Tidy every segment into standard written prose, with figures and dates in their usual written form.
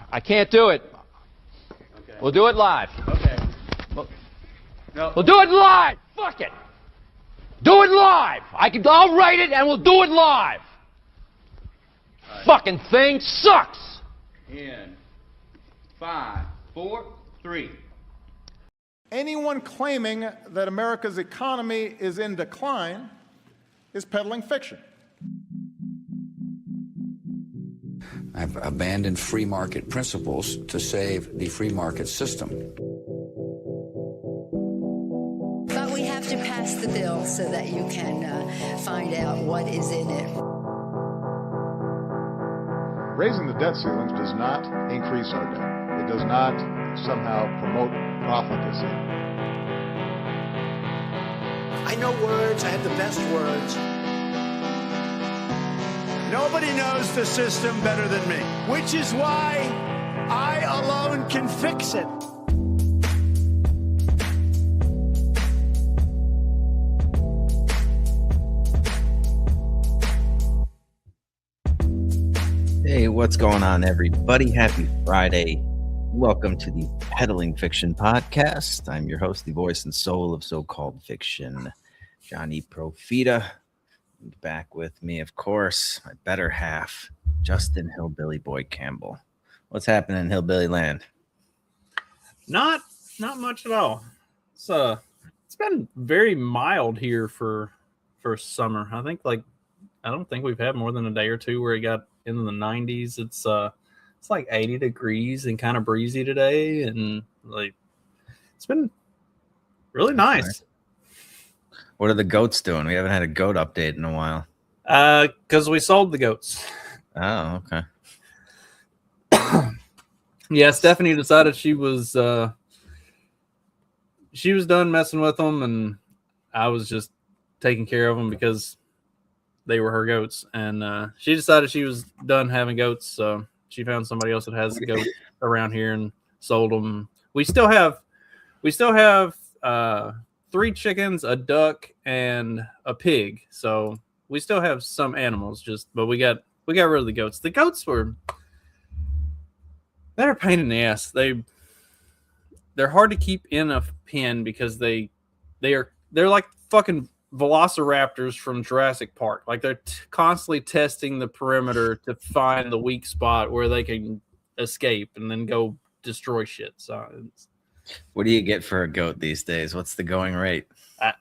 I can't do it. Okay. We'll do it live. Okay. No. We'll do it live. Fuck it. Do it live. I'll write it and we'll do it live. Right. Fucking thing sucks. In 5, 4, 3. Anyone claiming that America's economy is in decline is peddling fiction. I've abandoned free market principles to save the free market system. But we have to pass the bill so that you can find out what is in it. Raising the debt ceilings does not increase our debt. It does not somehow promote profligacy. I know words. I have the best words. Nobody knows the system better than me, which is why I alone can fix it. Hey, what's going on, everybody? Happy Friday. Welcome to the Peddling Fiction Podcast. I'm your host, the voice and soul of so-called fiction, Johnny Profita. Back with me, of course, my better half, Justin Hillbilly Boy Campbell. What's happening in Hillbilly Land? Not much at all. It's been very mild here for summer. I don't think we've had more than a day or two where it got into the 90s. It's like 80 degrees and kind of breezy today, and like it's been really nice. What are the goats doing? We haven't had a goat update in a while. Because we sold the goats. Oh, okay. Yeah, Stephanie decided she was done messing with them, and I was just taking care of them because they were her goats. And she decided she was done having goats, so she found somebody else that has a goat around here and sold them. We still have 3 chickens, a duck, and a pig. So we still have some animals, but we got rid of the goats. The goats they're a pain in the ass. They're hard to keep in a pen because they're like fucking velociraptors from Jurassic Park. Like they're constantly testing the perimeter to find the weak spot where they can escape and then go destroy shit. So what do you get for a goat these days? What's the going rate? I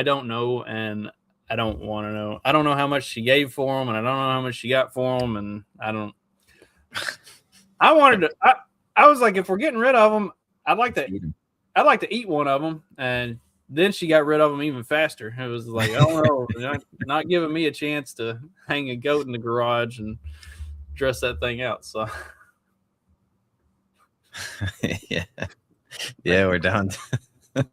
don't know, and I don't want to know. I don't know how much she gave for them, and I don't know how much she got for them, and I don't. I was like, if we're getting rid of them, I'd like to eat one of them, and then she got rid of them even faster. It was like, oh no, not giving me a chance to hang a goat in the garage and dress that thing out. So yeah, we're down. We're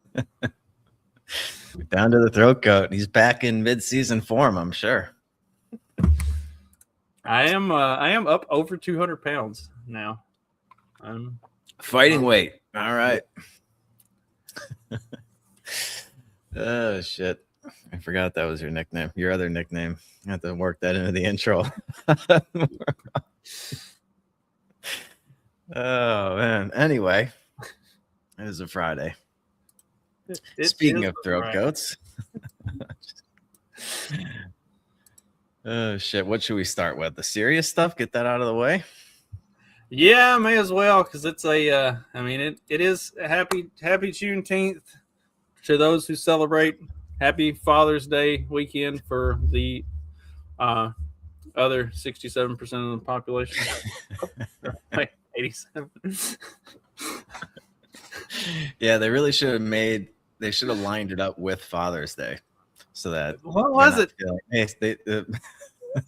down to the throat goat. He's back in mid-season form, I'm sure. I am up over 200 pounds now. Fighting weight. All right. Oh shit! I forgot that was your nickname. Your other nickname. I have to work that into the intro. Oh man. Anyway, it is a Friday. Speaking of throat goats. Oh shit! What should we start with? The serious stuff. Get that out of the way. Yeah, may as well, because it's it is a happy Juneteenth to those who celebrate. Happy Father's Day weekend for the other 67% of the population. Like 87. Yeah, they really should have they should have lined it up with Father's Day so that what was it? Hey, they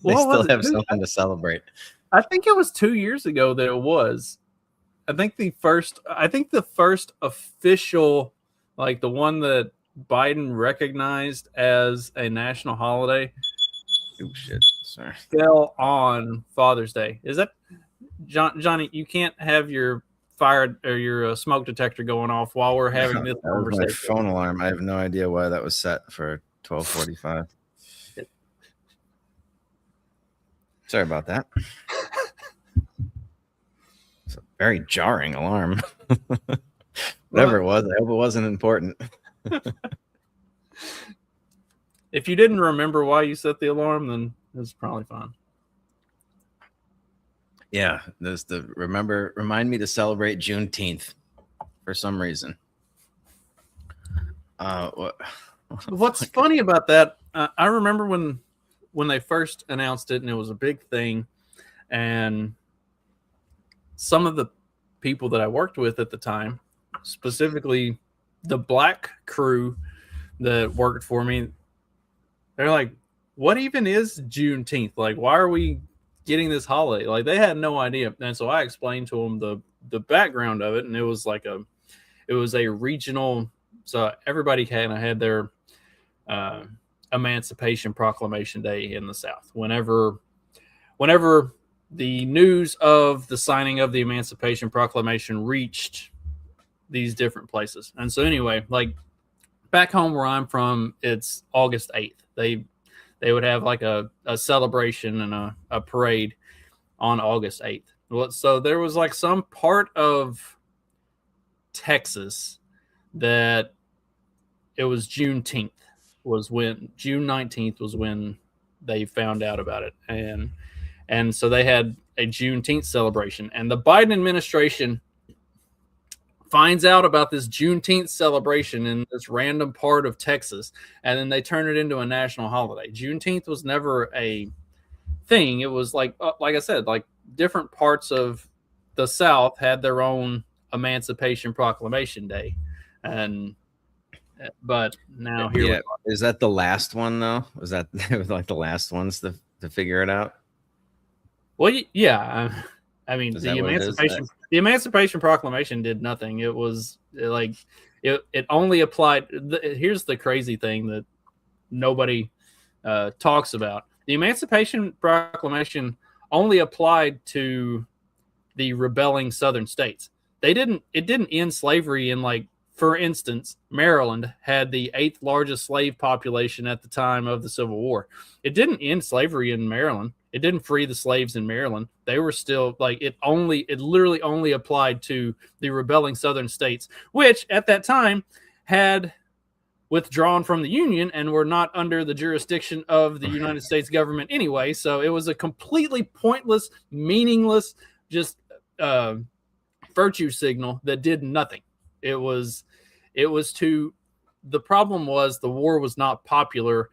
still have something to celebrate. I think it was 2 years ago that it was. I think the first official, like the one that Biden recognized as a national holiday. Oh shit! Sorry. Fell on Father's Day. Is that Johnny? You can't have your fire or your smoke detector going off while we're having this conversation. My phone alarm. I have no idea why that was set for 12:45. Sorry about that. It's a very jarring alarm. Whatever it was, I hope it wasn't important. If you didn't remember why you set the alarm, then it's probably fine. Yeah, there's remind me to celebrate Juneteenth for some reason. What's funny about that? I remember when they first announced it, and it was a big thing, and some of the people that I worked with at the time, specifically the black crew that worked for me, they're like, "What even is Juneteenth? Like, why are we getting this holiday?" Like, they had no idea. And so I explained to them the background of it, and it was a regional. So everybody kind of had their Emancipation Proclamation Day in the South. Whenever the news of the signing of the Emancipation Proclamation reached these different places. And so anyway, like back home where I'm from, it's August 8th. They would have like a celebration and a parade on August 8th. Well, so there was like some part of Texas that it was June 19th was when they found out about it. And so they had a Juneteenth celebration, and the Biden administration finds out about this Juneteenth celebration in this random part of Texas, and then they turn it into a national holiday. Juneteenth was never a thing. It was like I said, like different parts of the South had their own Emancipation Proclamation Day, but now here we are. Is that the last one though? Was that like the last ones to figure it out? Well, yeah. I mean, the Emancipation Proclamation did nothing. It was like it only applied. Here's the crazy thing that nobody talks about: the Emancipation Proclamation only applied to the rebelling Southern states. It didn't end slavery in, like, for instance, Maryland had the 8th largest slave population at the time of the Civil War. It didn't end slavery in Maryland. It didn't free the slaves in Maryland. They were still like it literally only applied to the rebelling Southern states, which at that time had withdrawn from the Union and were not under the jurisdiction of the United States government anyway. So it was a completely pointless, meaningless, just virtue signal that did nothing. The problem was the war was not popular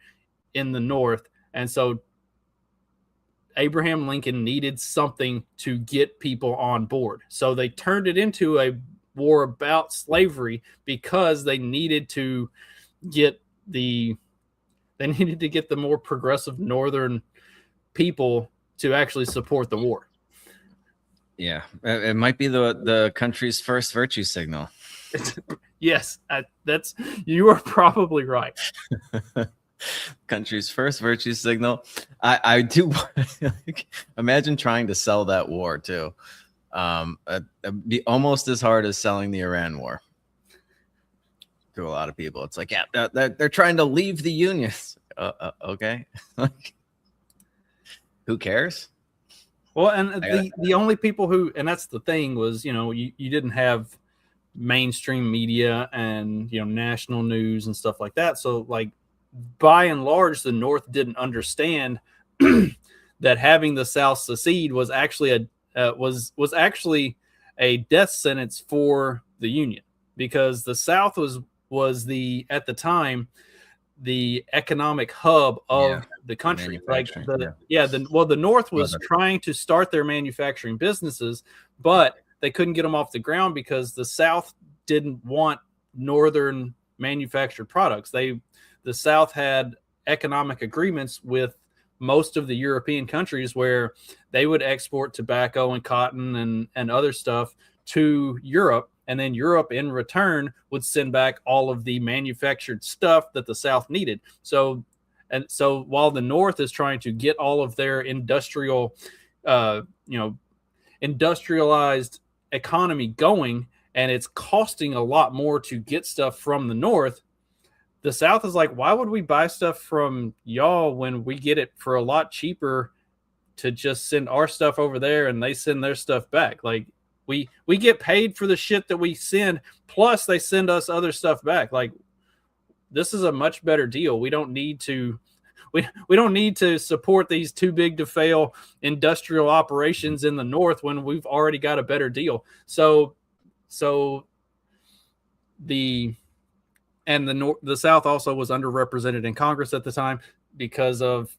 in the North. And so Abraham Lincoln needed something to get people on board. So they turned it into a war about slavery because they needed to get the more progressive Northern people to actually support the war. Yeah, it might be the country's first virtue signal. Yes, you are probably right. Country's first virtue signal. I do imagine trying to sell that war too. It'd be almost as hard as selling the Iran war to a lot of people. It's like, yeah, they're trying to leave the Union. Okay, who cares? Well, and the only people who, and that's the thing, was, you didn't have mainstream media and, national news and stuff like that. So, like, by and large, the North didn't understand that having the South secede was actually a death sentence for the Union, because the South was at the time the economic hub of the country. Like the North was trying to start their manufacturing businesses, but they couldn't get them off the ground because the South didn't want Northern manufactured products. The South had economic agreements with most of the European countries where they would export tobacco and cotton and other stuff to Europe, and then Europe in return would send back all of the manufactured stuff that the South needed. So while the North is trying to get all of their industrialized economy going, and it's costing a lot more to get stuff from the North, the South is like, why would we buy stuff from y'all when we get it for a lot cheaper to just send our stuff over there and they send their stuff back? Like, We get paid for the shit that we send, plus they send us other stuff back. Like, this is a much better deal. We don't need to we don't need to support these too big to fail industrial operations in the North when we've already got a better deal. So the South also was underrepresented in Congress at the time because of,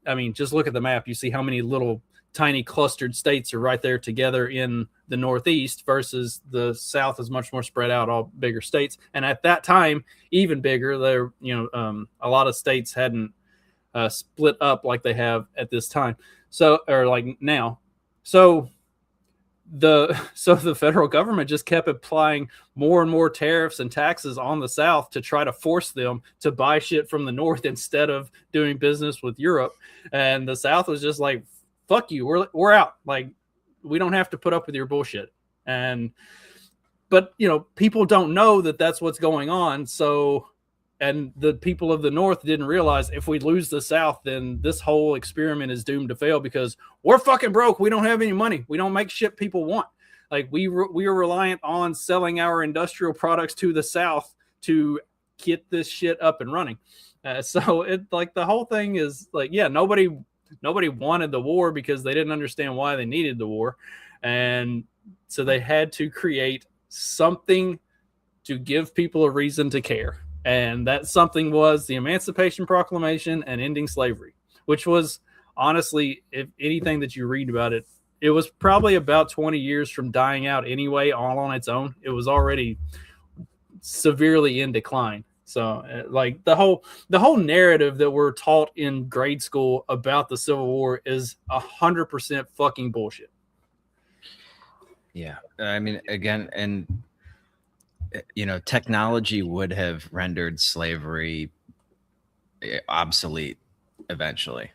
I mean, just look at the map. You see how many little tiny clustered states are right there together in the Northeast versus the South is much more spread out, all bigger states. And at that time, even bigger, there, a lot of states hadn't split up like they have at this time. So, or like now. So the federal government just kept applying more and more tariffs and taxes on the South to try to force them to buy shit from the North instead of doing business with Europe. And the South was just like, fuck you, we're out. Like, we don't have to put up with your bullshit. But people don't know that that's what's going on. So, and the people of the North didn't realize if we lose the South, then this whole experiment is doomed to fail because we're fucking broke. We don't have any money. We don't make shit people want. Like, we are reliant on selling our industrial products to the South to get this shit up and running. So it, like, the whole thing is like, yeah, nobody wanted the war because they didn't understand why they needed the war. And so they had to create something to give people a reason to care. And that something was the Emancipation Proclamation and ending slavery, which was honestly, if anything that you read about it, it was probably about 20 years from dying out anyway, all on its own. It was already severely in decline. So, like, the whole narrative that we're taught in grade school about the Civil War is 100% fucking bullshit. Yeah, I mean, again, and technology would have rendered slavery obsolete eventually.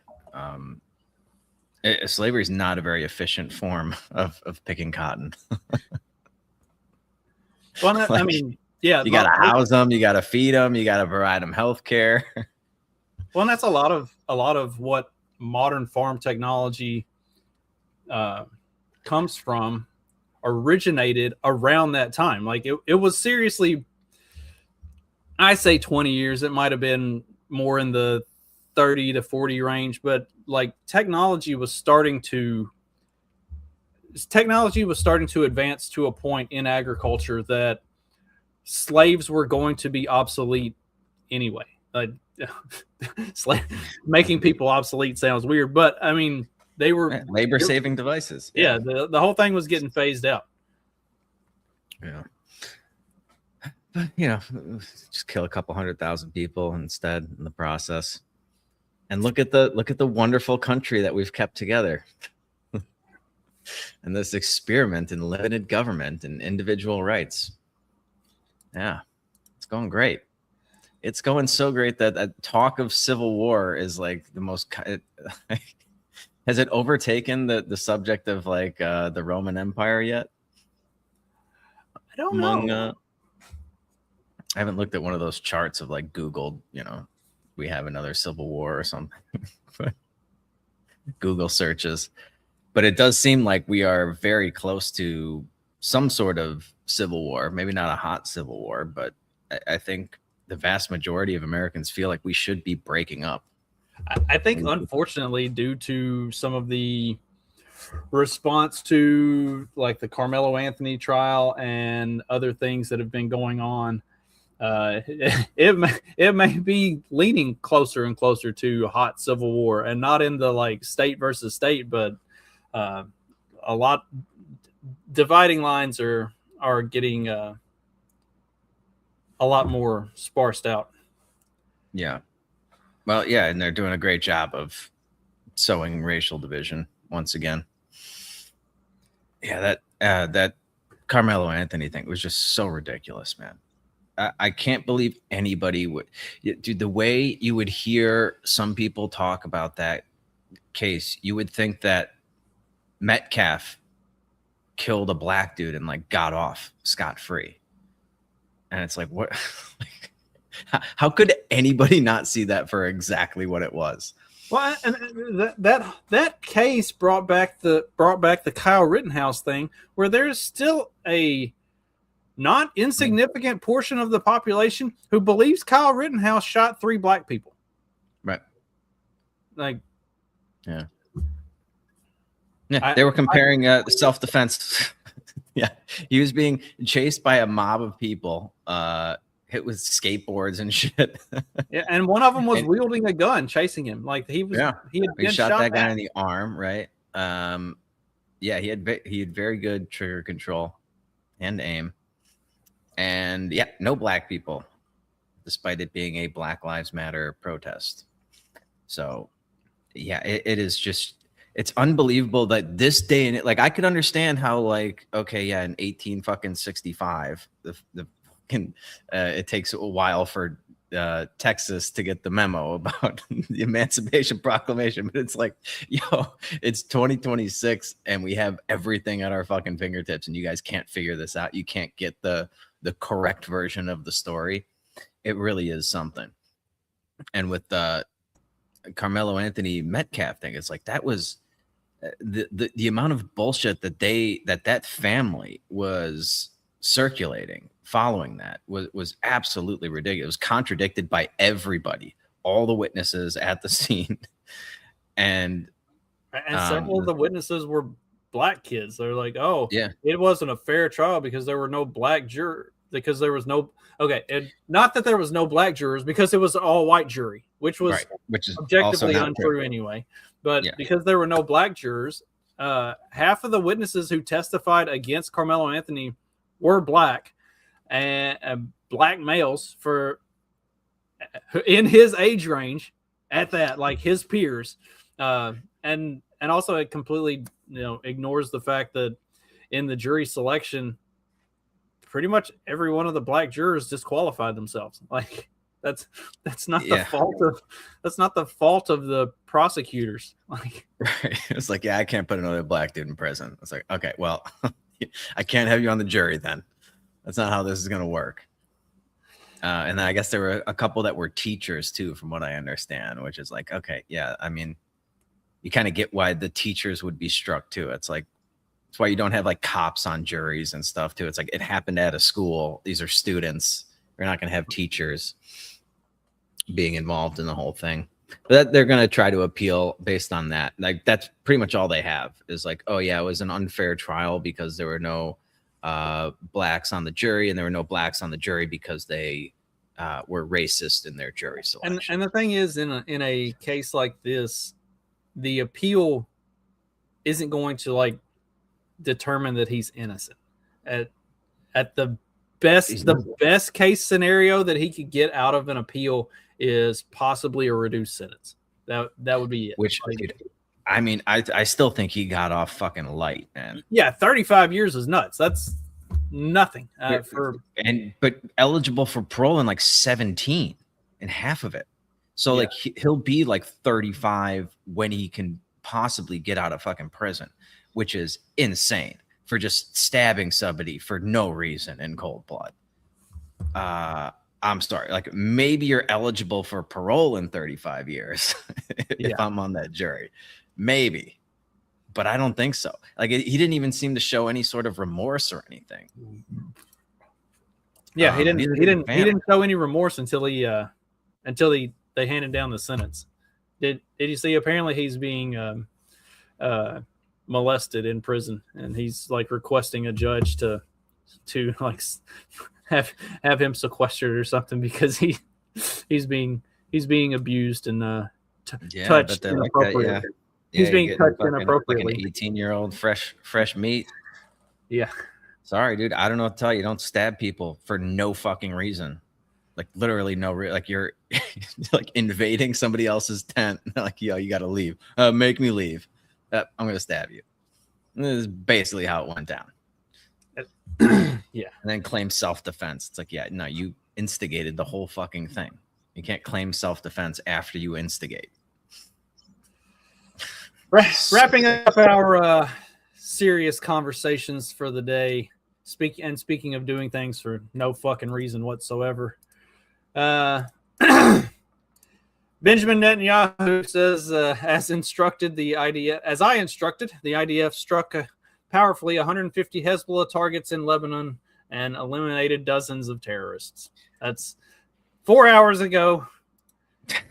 Slavery is not a very efficient form of picking cotton. Well, I mean. Yeah, you got to house them, you got to feed them, you got to provide them health care. Well, and that's a lot of what modern farm technology comes from, originated around that time. Like, it was seriously, I say 20 years. It might have been more in the 30 to 40 range, but like technology was starting to advance to a point in agriculture that slaves were going to be obsolete anyway. Making people obsolete sounds weird, but I mean, they were labor-saving devices. Yeah, the whole thing was getting phased out. Yeah, but just kill a couple 100,000 people instead in the process, and look at the wonderful country that we've kept together. And this experiment in limited government and individual rights. Yeah, it's going great. It's going so great that talk of civil war is like the most. Has it overtaken the subject of like the Roman Empire yet? I don't know. I haven't looked at one of those charts of like Googled, we have another civil war or something. Google searches, but it does seem like we are very close to some sort of civil war. Maybe not a hot civil war, but I think the vast majority of Americans feel like we should be breaking up. I think, unfortunately, due to some of the response to like the Carmelo Anthony trial and other things that have been going on, it may be leaning closer and closer to a hot civil war, and not in the like state versus state, but a lot dividing lines are getting a lot more sparsed out. Yeah. Well, yeah, and they're doing a great job of sowing racial division once again. Yeah, that Carmelo Anthony thing was just so ridiculous, man. I can't believe anybody would. Dude, the way you would hear some people talk about that case, you would think that Metcalf killed a black dude and like got off scot-free. And it's like, what? How could anybody not see that for exactly what it was? Well, and that case brought back the Kyle Rittenhouse thing, where there's still a not insignificant portion of the population who believes Kyle Rittenhouse shot 3 black people. Right. Like, yeah. They were comparing self-defense. Yeah, he was being chased by a mob of people, hit with skateboards and shit. Yeah, and one of them was wielding a gun, chasing him. Like he shot that guy in the arm, right? Yeah, he had very good trigger control and aim, and yeah, no black people, despite it being a Black Lives Matter protest. So, yeah, it is just. It's unbelievable that this day and like I could understand how like okay yeah in 1865 it takes a while for Texas to get the memo about the Emancipation Proclamation, but it's like it's 2026 and we have everything at our fucking fingertips and you guys can't figure this out. You can't get the correct version of the story. It really is something. And with the Carmelo Anthony Metcalf thing, it's like that was the amount of bullshit that family was circulating following that was absolutely ridiculous. It was contradicted by everybody, all the witnesses at the scene, and several of the witnesses were black kids. They're like, oh yeah, it wasn't a fair trial because there were no black jurors. Because there was no not that there was no black jurors, because it was an all white jury, which is objectively untrue anyway. But because there were no black jurors, half of the witnesses who testified against Carmelo Anthony were black and black males in his age range at that, like his peers, and also it completely ignores the fact that in the jury selection, pretty much every one of the black jurors disqualified themselves. Like that's not the fault of the prosecutors. Like, right. It's like, yeah, I can't put another black dude in prison. It's like, okay, well, I can't have you on the jury then. That's not how this is going to work. And then I guess there were a couple that were teachers too, from what I understand, which is like, okay, yeah, I mean, you kind of get why the teachers would be struck too. It's like, that's why you don't have like cops on juries and stuff too. It's like it happened at a school. These are students. You're not going to have teachers being involved in the whole thing. But they're going to try to appeal based on that. Like that's pretty much all they have is like, oh yeah, it was an unfair trial because there were no blacks on the jury, and there were no blacks on the jury because they were racist in their jury selection. And the thing is, in a case like this, the appeal isn't going to like determine that he's innocent. At the best case scenario that he could get out of an appeal is possibly a reduced sentence. That would be it. Which, I mean, I still think he got off fucking light, man. Yeah, 35 years is nuts. That's nothing but eligible for parole in like 17 and half of it. So like he'll be like 35 when he can possibly get out of fucking prison, which is insane for just stabbing somebody for no reason in cold blood. I'm sorry. Like maybe you're eligible for parole in 35 years if I'm on that jury, maybe, but I don't think so. Like he didn't even seem to show any sort of remorse or anything. Yeah, he didn't show any remorse until they handed down the sentence. Did you see? Apparently, he's being molested in prison, and he's like requesting a judge to like have him sequestered or something because he's being abused and touched inappropriately. Like he's being touched inappropriately. Like an 18-year-old fresh meat. Yeah. Sorry, dude. I don't know what to tell you. Don't stab people for no fucking reason. Like literally no like you're like invading somebody else's tent. Like, yo, you got to leave. Make me leave. I'm going to stab you. And this is basically how it went down. Yeah. And then claim self-defense. It's like, yeah, no, you instigated the whole fucking thing. You can't claim self-defense after you instigate. Wrapping up our serious conversations for the day. Speaking of doing things for no fucking reason whatsoever. Benjamin Netanyahu says, as I instructed, the IDF struck powerfully 150 Hezbollah targets in Lebanon and eliminated dozens of terrorists. That's 4 hours ago.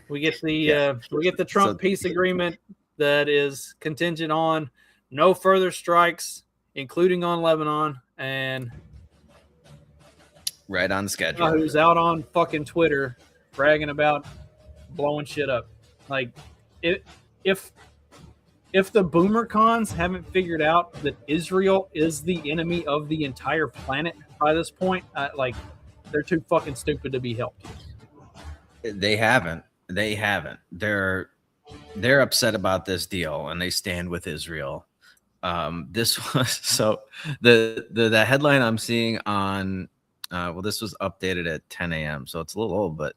We get the Trump peace agreement that is contingent on no further strikes, including on Lebanon, and right on schedule. Who's out on fucking Twitter bragging about blowing shit up. Like, if the boomer cons haven't figured out that Israel is the enemy of the entire planet by this point, like, they're too fucking stupid to be helped. They haven't. They're upset about this deal, and they stand with Israel. This was so the headline I'm seeing on this was updated at 10 a.m. so it's a little old, but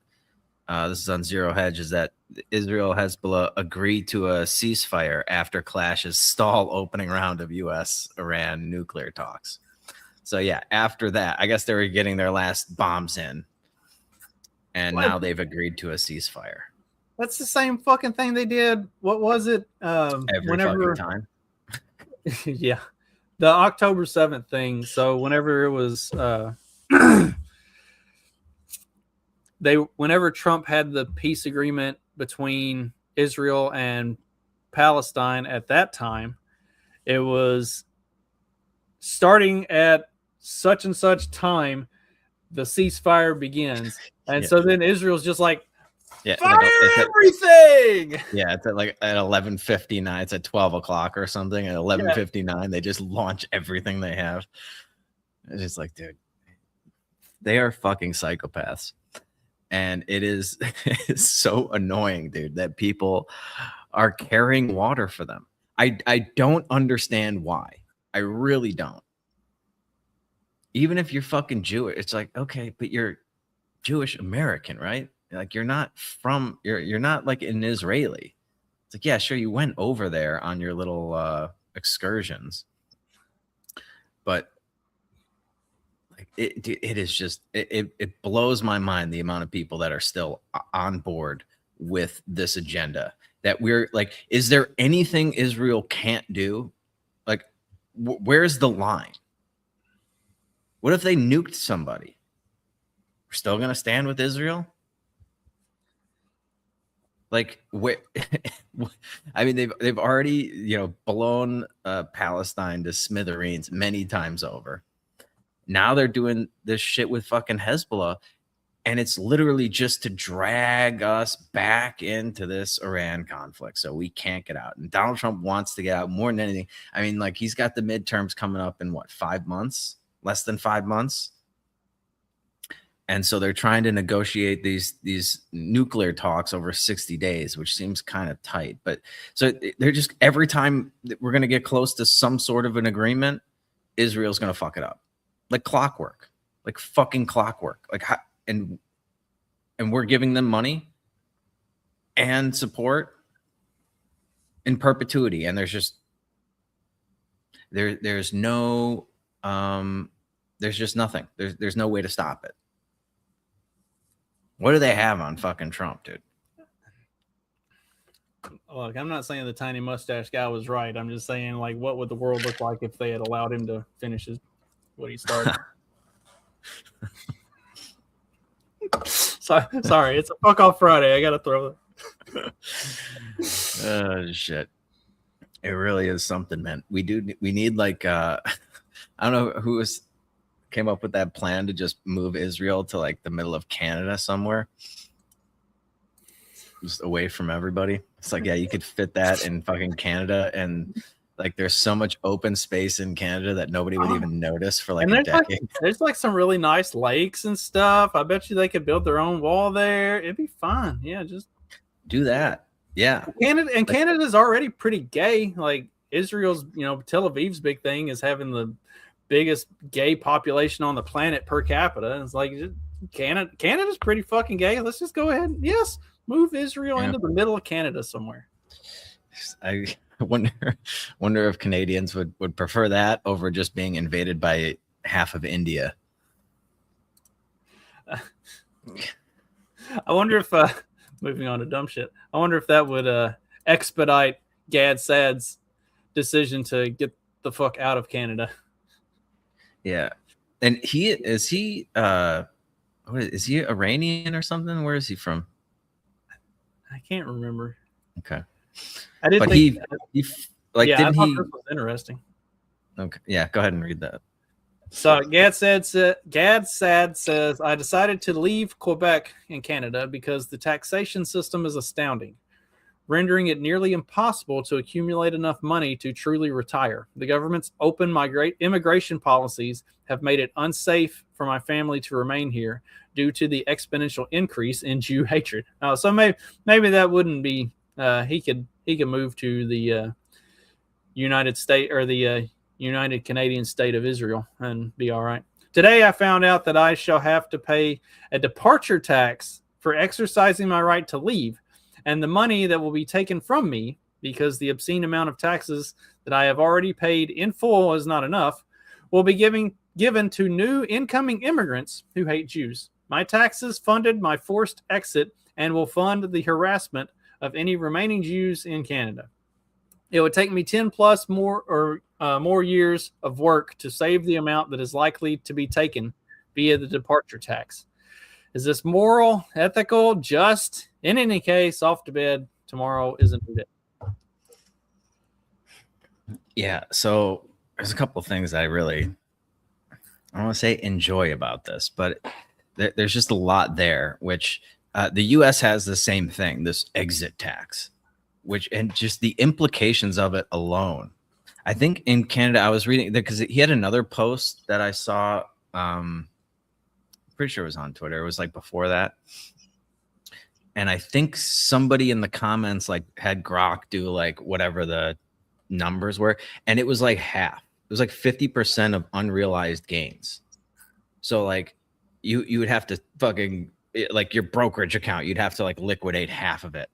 this is on Zero Hedge, is that Israel Hezbollah agreed to a ceasefire after clashes stall opening round of U.S.-Iran nuclear talks. So yeah, after that, I guess they were getting their last bombs in, and now they've agreed to a ceasefire. That's the same fucking thing they did. What was it? Every fucking time. Yeah, the October 7th thing. So whenever it was, whenever Trump had the peace agreement between Israel and Palestine at that time, it was starting at such and such time, the ceasefire begins. And so then Israel's just like, fire everything. It's at 11:59. It's at 12 o'clock or something. At 11:59, they just launch everything they have. It's just like, dude, they are fucking psychopaths. And it is it's so annoying, dude, that people are carrying water for them. I don't understand why. I really don't. Even if you're fucking Jewish, it's like, okay, but you're Jewish American, right? Like, you're not like an Israeli. It's like, yeah, sure, you went over there on your little excursions, but like it is just it blows my mind the amount of people that are still on board with this agenda. That we're like, is there anything Israel can't do? Like, where's the line? What if they nuked somebody? We're still gonna stand with Israel? Like, where? I mean, they've already blown Palestine to smithereens many times over. Now they're doing this shit with fucking Hezbollah, and it's literally just to drag us back into this Iran conflict so we can't get out. And Donald Trump wants to get out more than anything. I mean, like, he's got the midterms coming up in what, 5 months? Less than 5 months. And so they're trying to negotiate these nuclear talks over 60 days, which seems kind of tight. But so they're just, every time that we're going to get close to some sort of an agreement, Israel's going to fuck it up. Like clockwork. Like fucking clockwork. Like, and we're giving them money and support in perpetuity. And there's just, there's no, there's just nothing. There's no way to stop it. What do they have on fucking Trump, dude? Look, I'm not saying the tiny mustache guy was right. I'm just saying, like, what would the world look like if they had allowed him to finish what he started? Sorry, it's a fuck off Friday. I gotta throw it. Oh shit! It really is something, man. We need like I don't know who came up with that plan to just move Israel to like the middle of Canada somewhere, just away from everybody. It's like, yeah, you could fit that in fucking Canada, and like there's so much open space in Canada that nobody would even notice for like a decade. There's like some really nice lakes and stuff. I bet you they could build their own wall there. It'd be fine. Yeah, just do that. Yeah. Canada's already pretty gay. Like Israel's, Tel Aviv's big thing is having the biggest gay population on the planet per capita. It's like Canada's pretty fucking gay. Let's just go ahead and move Israel into the middle of Canada somewhere. I wonder if Canadians would prefer that over just being invaded by half of India. I wonder if moving on to dumb shit. I wonder if that would expedite Gad Sad's decision to get the fuck out of Canada. Yeah. And is he Iranian or something? Where is he from? I can't remember. Okay. I didn't But think he like yeah, did I thought he this was interesting. Okay. Yeah, go ahead and read that. So Gad Sad says, I decided to leave Quebec in Canada because the taxation system is astounding, rendering it nearly impossible to accumulate enough money to truly retire. The government's open immigration policies have made it unsafe for my family to remain here due to the exponential increase in Jew hatred. So maybe that wouldn't be. He could move to the United States or the United Canadian State of Israel and be all right. Today, I found out that I shall have to pay a departure tax for exercising my right to leave, and the money that will be taken from me because the obscene amount of taxes that I have already paid in full is not enough, will be given to new incoming immigrants who hate Jews. My taxes funded my forced exit and will fund the harassment of any remaining Jews in Canada. It would take me 10 plus more years of work to save the amount that is likely to be taken via the departure tax. Is this moral, ethical, just? In any case, off to bed. Tomorrow isn't a day. Yeah, so there's a couple of things I don't want to say enjoy about this, but there's just a lot there, which the U.S. has the same thing, this exit tax, and just the implications of it alone. I think in Canada, I was reading because he had another post that I saw. Pretty sure it was on Twitter. It was like before that. And I think somebody in the comments like had Grok do like whatever the numbers were. And it was like half. It was like 50% of unrealized gains. So like you would have to fucking like your brokerage account, you'd have to like liquidate half of it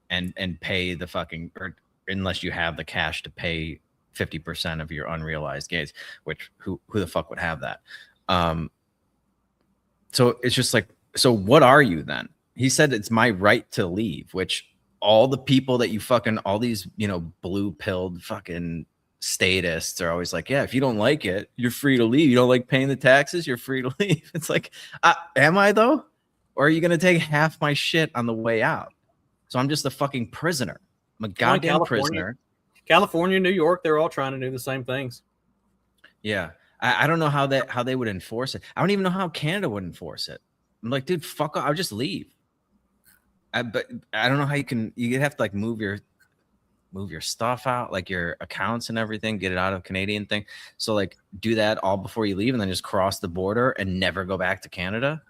and pay the fucking, or unless you have the cash to pay 50% of your unrealized gains, which who the fuck would have that? So it's just like, so what are you then? He said it's my right to leave, which all the people that you fucking, all these, blue pilled fucking statists are always like, yeah, if you don't like it, you're free to leave. You don't like paying the taxes, you're free to leave. It's like, am I though? Or are you going to take half my shit on the way out? So I'm just a fucking prisoner. I'm a goddamn prisoner. California, New York, they're all trying to do the same things. Yeah. I don't know how they would enforce it. I don't even know how Canada would enforce it. I'm like, dude, fuck off. I'll just leave. But I don't know how you'd have to like move your stuff out, like your accounts and everything, get it out of Canadian thing. So like do that all before you leave and then just cross the border and never go back to Canada.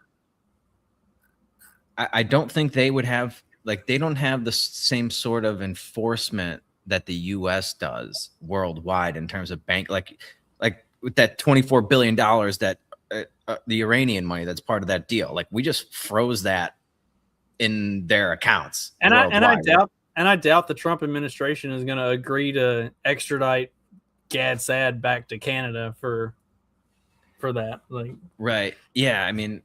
I don't think they would have, like, they don't have the same sort of enforcement that the US does worldwide in terms of bank, like with that $24 billion that the Iranian money that's part of that deal. Like we just froze that in their accounts. And I doubt the Trump administration is going to agree to extradite Gad Sad back to Canada for that. Like, right. Yeah. I mean,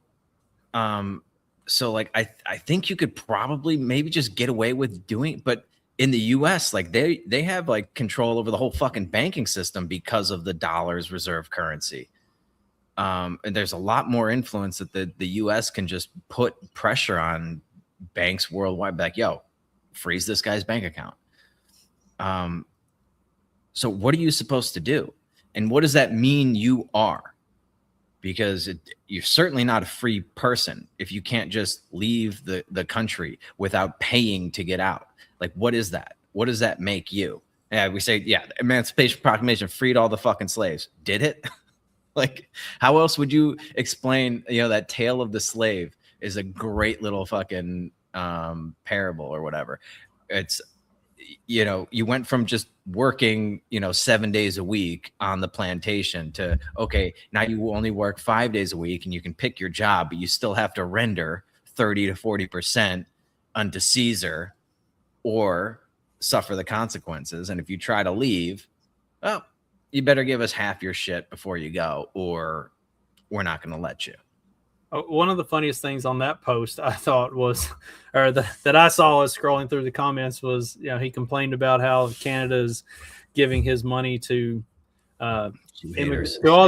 so like, I think you could probably maybe just get away with doing, but in the US, like they have like control over the whole fucking banking system because of the dollar's reserve currency. And there's a lot more influence that the US can just put pressure on banks worldwide, like, yo, freeze this guy's bank account. So what are you supposed to do? And what does that mean you are? Because you're certainly not a free person if you can't just leave the country without paying to get out. Like, what is that? What does that make you? Yeah, we say, yeah, the Emancipation Proclamation freed all the fucking slaves. Did it? Like, how else would you explain, that tale of the slave is a great little fucking parable or whatever. It's, you went from just working, 7 days a week on the plantation to, okay, now you only work 5 days a week and you can pick your job, but you still have to render 30 to 40% unto Caesar or suffer the consequences. And if you try to leave, oh, you better give us half your shit before you go, or we're not going to let you. one of the funniest things on that post I thought was, or that I saw as scrolling through the comments was, he complained about how Canada is giving his money to all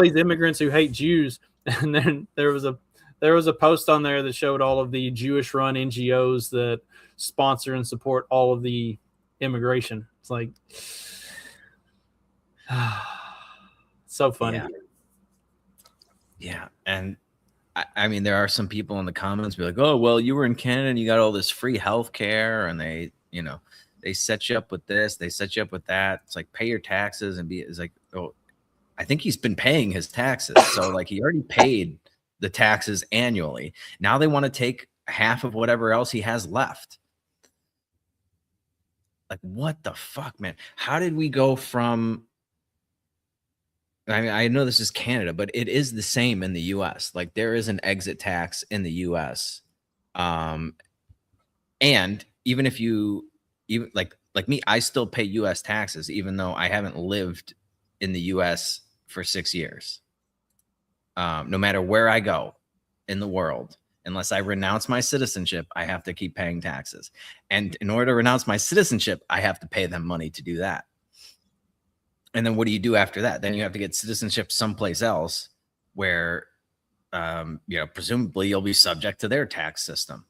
these immigrants who hate Jews. And then there was a post on there that showed all of the Jewish-run NGOs that sponsor and support all of the immigration. It's like, so funny. Yeah. And I mean, there are some people in the comments be like, oh, well, you were in Canada and you got all this free health care and they set you up with this, they set you up with that. It's like, pay your taxes and it's like, oh, I think he's been paying his taxes. So like he already paid the taxes annually. Now they want to take half of whatever else he has left. Like, what the fuck, man? How did we go from, I mean, I know this is Canada, but it is the same in the US. Like there is an exit tax in the US. And even if even like me, I still pay US taxes, even though I haven't lived in the US for 6 years. No matter where I go in the world, unless I renounce my citizenship, I have to keep paying taxes. And in order to renounce my citizenship, I have to pay them money to do that. And then what do you do after that? Then you have to get citizenship someplace else where, presumably you'll be subject to their tax system.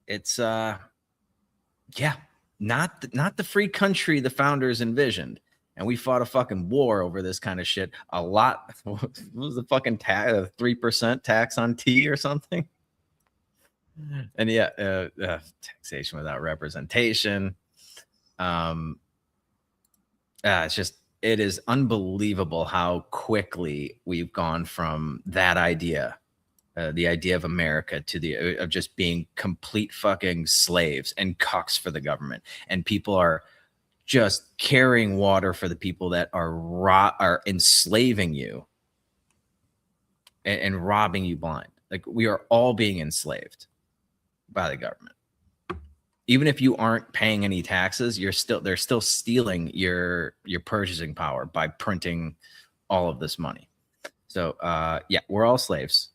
It's, not the free country the founders envisioned. And we fought a fucking war over this kind of shit a lot. What was the fucking 3% tax on tea or something? And taxation without representation. It is unbelievable how quickly we've gone from that idea, the idea of America, to of just being complete fucking slaves and cucks for the government. And people are just carrying water for the people that are enslaving you and robbing you blind. Like we are all being enslaved by the government. Even if you aren't paying any taxes, they're still stealing your purchasing power by printing all of this money. So we're all slaves.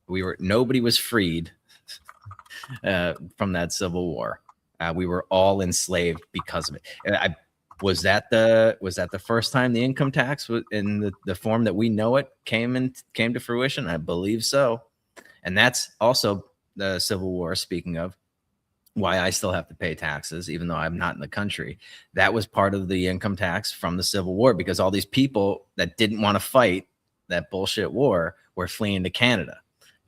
Nobody was freed from that Civil War. We were all enslaved because of it. Was that the first time the income tax was in the form that we know it came to fruition? I believe so. And that's also the Civil War, speaking of, why I still have to pay taxes, even though I'm not in the country. That was part of the income tax from the Civil War, because all these people that didn't want to fight that bullshit war were fleeing to Canada.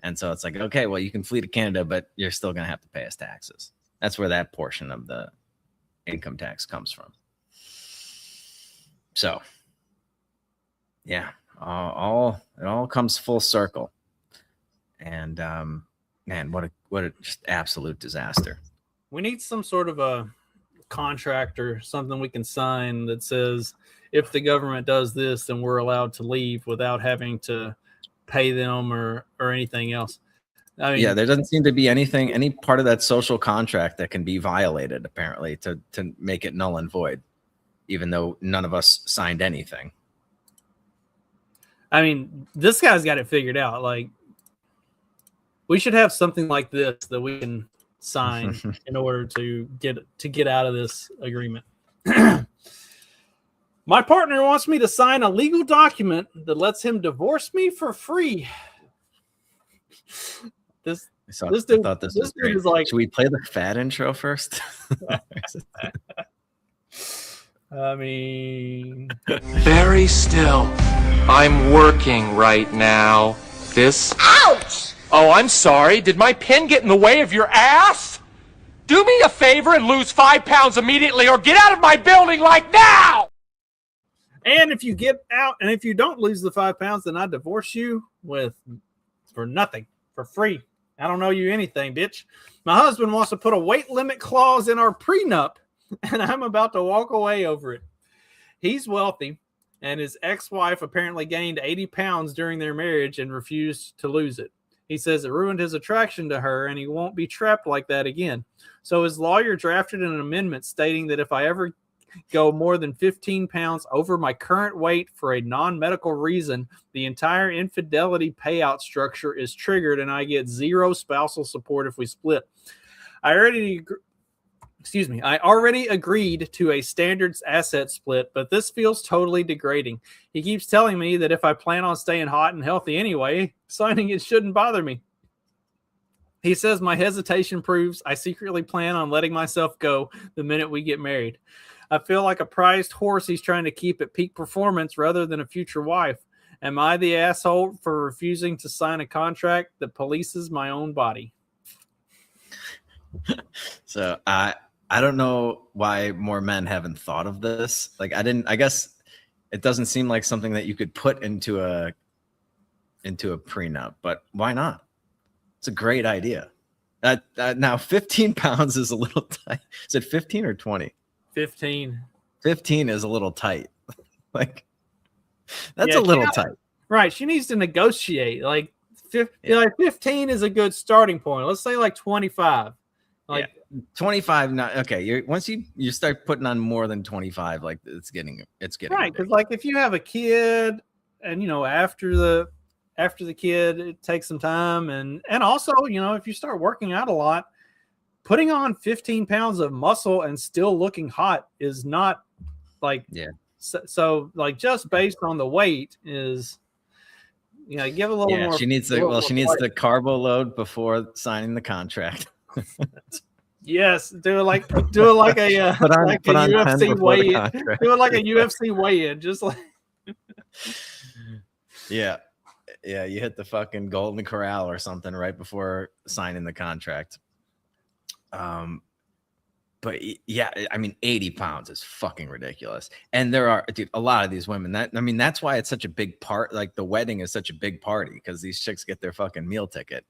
And so it's like, okay, well, you can flee to Canada, but you're still going to have to pay us taxes. That's where that portion of the income tax comes from. So, yeah, it all comes full circle. And man, what a just absolute disaster. We need some sort of a contract or something we can sign that says if the government does this, then we're allowed to leave without having to pay them or anything else. I mean, there doesn't seem to be any part of that social contract that can be violated, apparently, to make it null and void, even though none of us signed anything. I mean, this guy's got it figured out. Like, we should have something like this that we can sign in order to get out of this agreement. My partner wants me to sign a legal document that lets him divorce me for free. This dude is like, should we play the fat intro first? I mean, very still. I'm working right now. Ouch! Oh, I'm sorry. Did my pen get in the way of your ass? Do me a favor and lose 5 pounds immediately, or get out of my building like now! And if you get out, and if you don't lose the 5 pounds, then I divorce you for nothing, for free. I don't owe you anything, bitch. My husband wants to put a weight limit clause in our prenup, and I'm about to walk away over it. He's wealthy, and his ex-wife apparently gained 80 pounds during their marriage and refused to lose it. He says it ruined his attraction to her, and he won't be trapped like that again. So his lawyer drafted an amendment stating that if I ever go more than 15 pounds over my current weight for a non-medical reason, the entire infidelity payout structure is triggered and I get zero spousal support if we split. I already agreed to a standard asset split, but this feels totally degrading. He keeps telling me that if I plan on staying hot and healthy anyway, signing it shouldn't bother me. He says my hesitation proves I secretly plan on letting myself go the minute we get married. I feel like a prized horse he's trying to keep at peak performance rather than a future wife. Am I the asshole for refusing to sign a contract that polices my own body? So I don't know why more men haven't thought of this. Like I guess it doesn't seem like something that you could put into a prenup, but why not? It's a great idea. Now 15 pounds is a little tight. Is it 15 or 20? 15. 15 is a little tight. Like that's a little tight. Right. She needs to negotiate. Like 15 is a good starting point. Let's say like 25. Like 25. Not okay. Once you start putting on more than 25, like it's getting right. Because like if you have a kid, and after the kid, it takes some time, and also if you start working out a lot, putting on 15 pounds of muscle and still looking hot is not like so like just based on the weight is give a little more. She needs the carbo load before signing the contract. Yes, do it like a UFC weigh-in. Do it like a UFC weigh-in, just like yeah, you hit the fucking Golden Corral or something right before signing the contract. But yeah, I mean, 80 pounds is fucking ridiculous. And there are, dude, a lot of these women that's why it's such a big part. Like the wedding is such a big party because these chicks get their fucking meal ticket.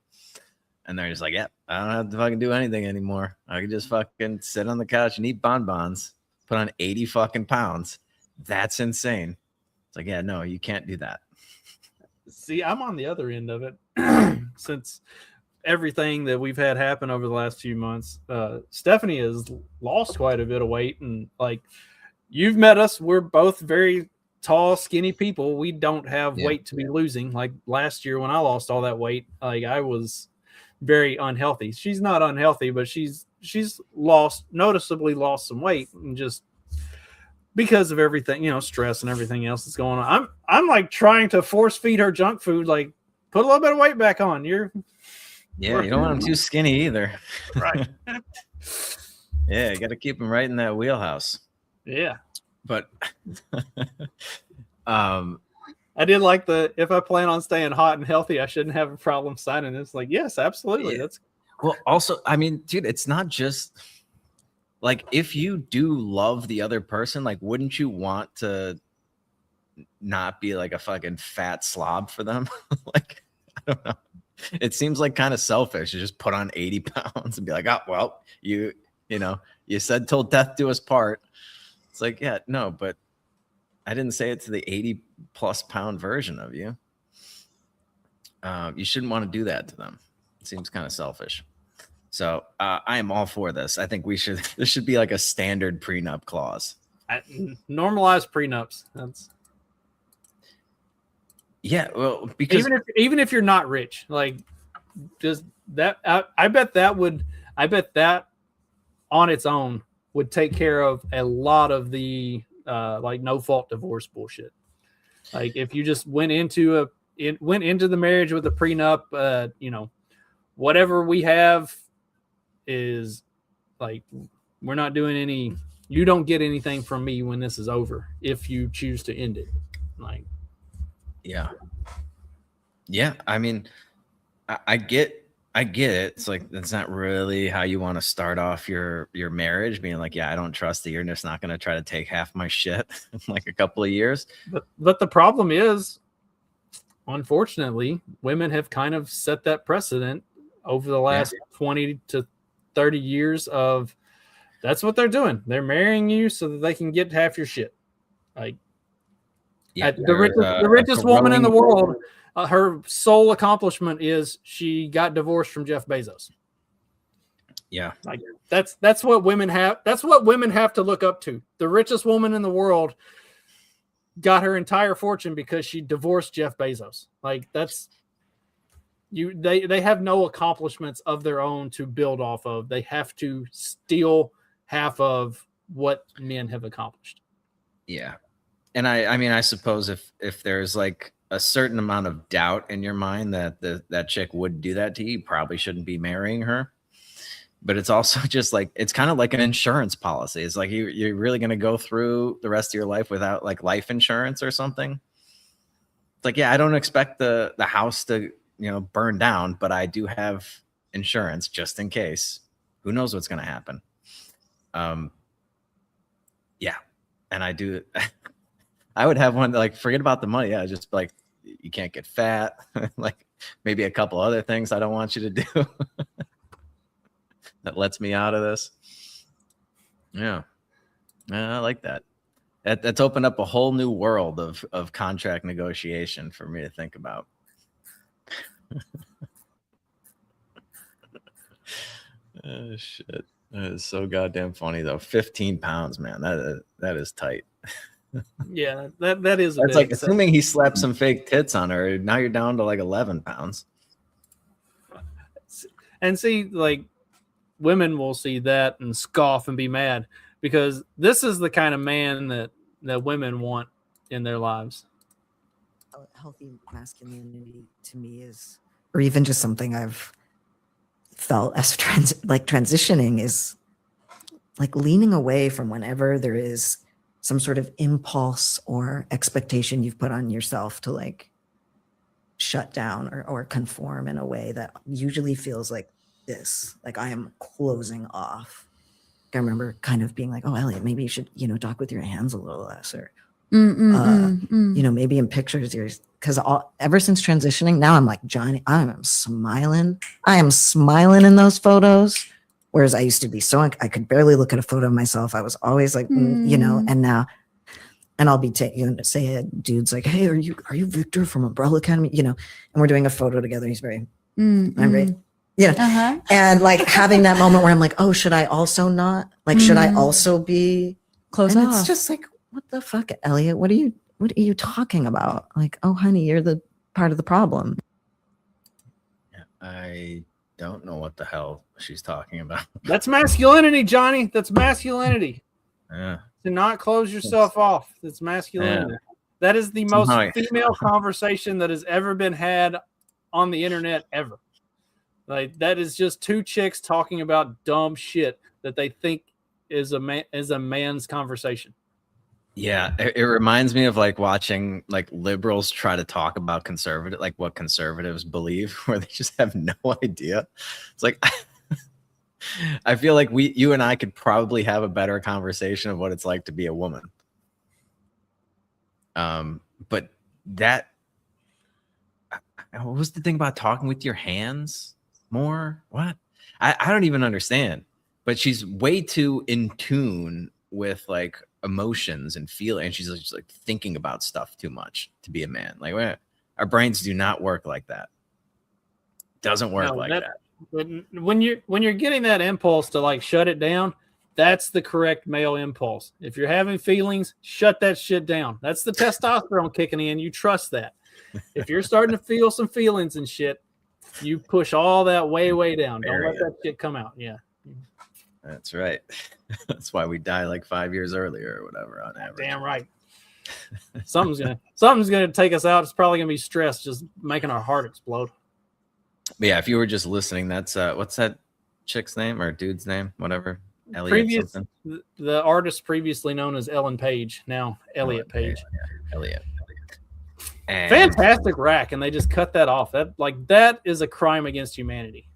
And they're just like, yeah, I don't have to fucking do anything anymore. I can just fucking sit on the couch and eat bonbons, put on 80 fucking pounds. That's insane. It's like, yeah, no, you can't do that. See, I'm on the other end of it since everything that we've had happen over the last few months. Stephanie has lost quite a bit of weight, and like you've met us, we're both very tall, skinny people. We don't have weight to be losing. Like last year when I lost all that weight, like I was very unhealthy. She's not unhealthy, but she's noticeably lost some weight, and just because of everything, stress and everything else that's going on. I'm like trying to force feed her junk food, like put a little bit of weight back on. You don't want them too skinny either. Right. Yeah, you got to keep them right in that wheelhouse. Yeah. But I did like if I plan on staying hot and healthy, I shouldn't have a problem signing this. Like, yes, absolutely. Yeah. Well, also, I mean, dude, it's not just like if you do love the other person, like, wouldn't you want to not be like a fucking fat slob for them? Like, I don't know. It seems like kind of selfish. You just put on 80 pounds and be like, oh, well, you said till death do us part. It's like, yeah, no, but I didn't say it to the 80 plus pound version of you. You shouldn't want to do that to them. It seems kind of selfish. So I am all for this. I think this should be like a standard prenup clause. Normalize prenups. Yeah, well, because even if you're not rich, like just that, I bet that on its own would take care of a lot of the like no fault divorce bullshit. Like if you just went into the marriage with a prenup, whatever we have is like we're not doing any. You don't get anything from me when this is over if you choose to end it. Like. Yeah. I mean, I get it. It's like, that's not really how you want to start off your marriage, being like, yeah, I don't trust that you're just not going to try to take half my shit in like a couple of years. But the problem is, unfortunately, women have kind of set that precedent over the last 20 to 30 years of that's what they're doing. They're marrying you so that they can get half your shit. Like, the richest woman in the world, her sole accomplishment is she got divorced from Jeff Bezos. Yeah. Like that's what women have. That's what women have to look up to. The richest woman in the world got her entire fortune because she divorced Jeff Bezos. Like that's they have no accomplishments of their own to build off of. They have to steal half of what men have accomplished. Yeah. And I mean, I suppose if there's like a certain amount of doubt in your mind that that chick would do that to you, you probably shouldn't be marrying her. But it's also just like, it's kind of like an insurance policy. It's like you're really going to go through the rest of your life without like life insurance or something. It's like, yeah, I don't expect the house to, burn down, but I do have insurance just in case. Who knows what's going to happen? Yeah. And I do, I would have one like, forget about the money. Yeah. Just like, you can't get fat. Like maybe a couple other things I don't want you to do. That lets me out of this. Yeah. I like that. That's opened up a whole new world of contract negotiation for me to think about. Oh, shit. That is so goddamn funny, though. 15 pounds, man. That is tight. Yeah, that is. That's like, assuming he slapped some fake tits on her, now you're down to like 11 pounds. And see, like, women will see that and scoff and be mad because this is the kind of man that women want in their lives. Healthy masculinity to me is, or even just something I've felt as transitioning is like leaning away from whenever there is some sort of impulse or expectation you've put on yourself to like shut down or conform in a way that usually feels like this, like I am closing off. I remember kind of being like, oh, Elliot, maybe you should, talk with your hands a little less, or, maybe in pictures, because ever since transitioning, now I'm like, Johnny, I am smiling in those photos. Whereas I used to be I could barely look at a photo of myself. I was always like, and now, and I'll be say a dude's like, hey, are you Victor from Umbrella Academy? And we're doing a photo together. He's very, I'm very, and like having that moment where I'm like, oh, should I also not? Like, should I also be close off? It's just like, what the fuck, Elliot? What are you talking about? Like, oh, honey, you're the part of the problem. I don't know what the hell she's talking about. That's masculinity, Johnny. That's masculinity. Yeah. To not close yourself off. That's masculinity. Yeah. That is the most female conversation that has ever been had on the internet ever. Like, that is just two chicks talking about dumb shit that they think is a man's conversation. Yeah, it reminds me of like watching like liberals try to talk about what conservatives believe, where they just have no idea. It's like, I feel like you and I could probably have a better conversation of what it's like to be a woman. But that, what was the thing about talking with your hands more? What? I don't even understand. But she's way too in tune with like emotions and feeling, and she's just like thinking about stuff too much to be a man. Like, our brains do not work like that. Doesn't work that. When you're getting that impulse to like shut it down, that's the correct male impulse. If you're having feelings, shut that shit down. That's the testosterone kicking in. You trust that. If you're starting to feel some feelings and shit, you push all that way down. Don't let that shit come out. Yeah. That's right. That's why we die like 5 years earlier or whatever on average. Damn right. Something's gonna take us out. It's probably gonna be stress, just making our heart explode. But yeah, if you were just listening, that's what's that chick's name or dude's name, whatever. Elliot something. The artist previously known as Ellen Page, now Elliot Page. Yeah, Elliot. And fantastic rack, and they just cut that off. That is a crime against humanity.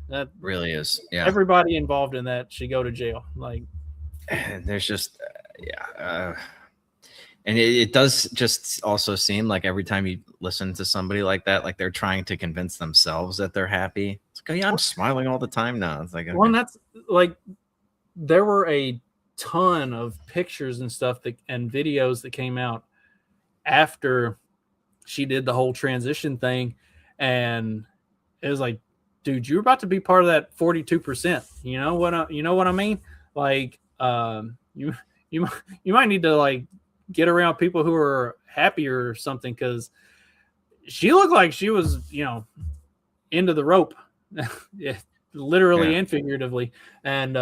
That really is. Yeah. Everybody involved in that should go to jail. Like, there's just, and it does just also seem like every time you listen to somebody like that, like they're trying to convince themselves that they're happy. It's like, oh, yeah, I'm smiling all the time now. It's like, okay. Well, and that's like, there were a ton of pictures and stuff and videos that came out after she did the whole transition thing, and it was like, dude, you're about to be part of that 42%. You know what I mean? Like, you might need to like get around people who are happier or something, because she looked like she was, into the rope, yeah, literally and figuratively. And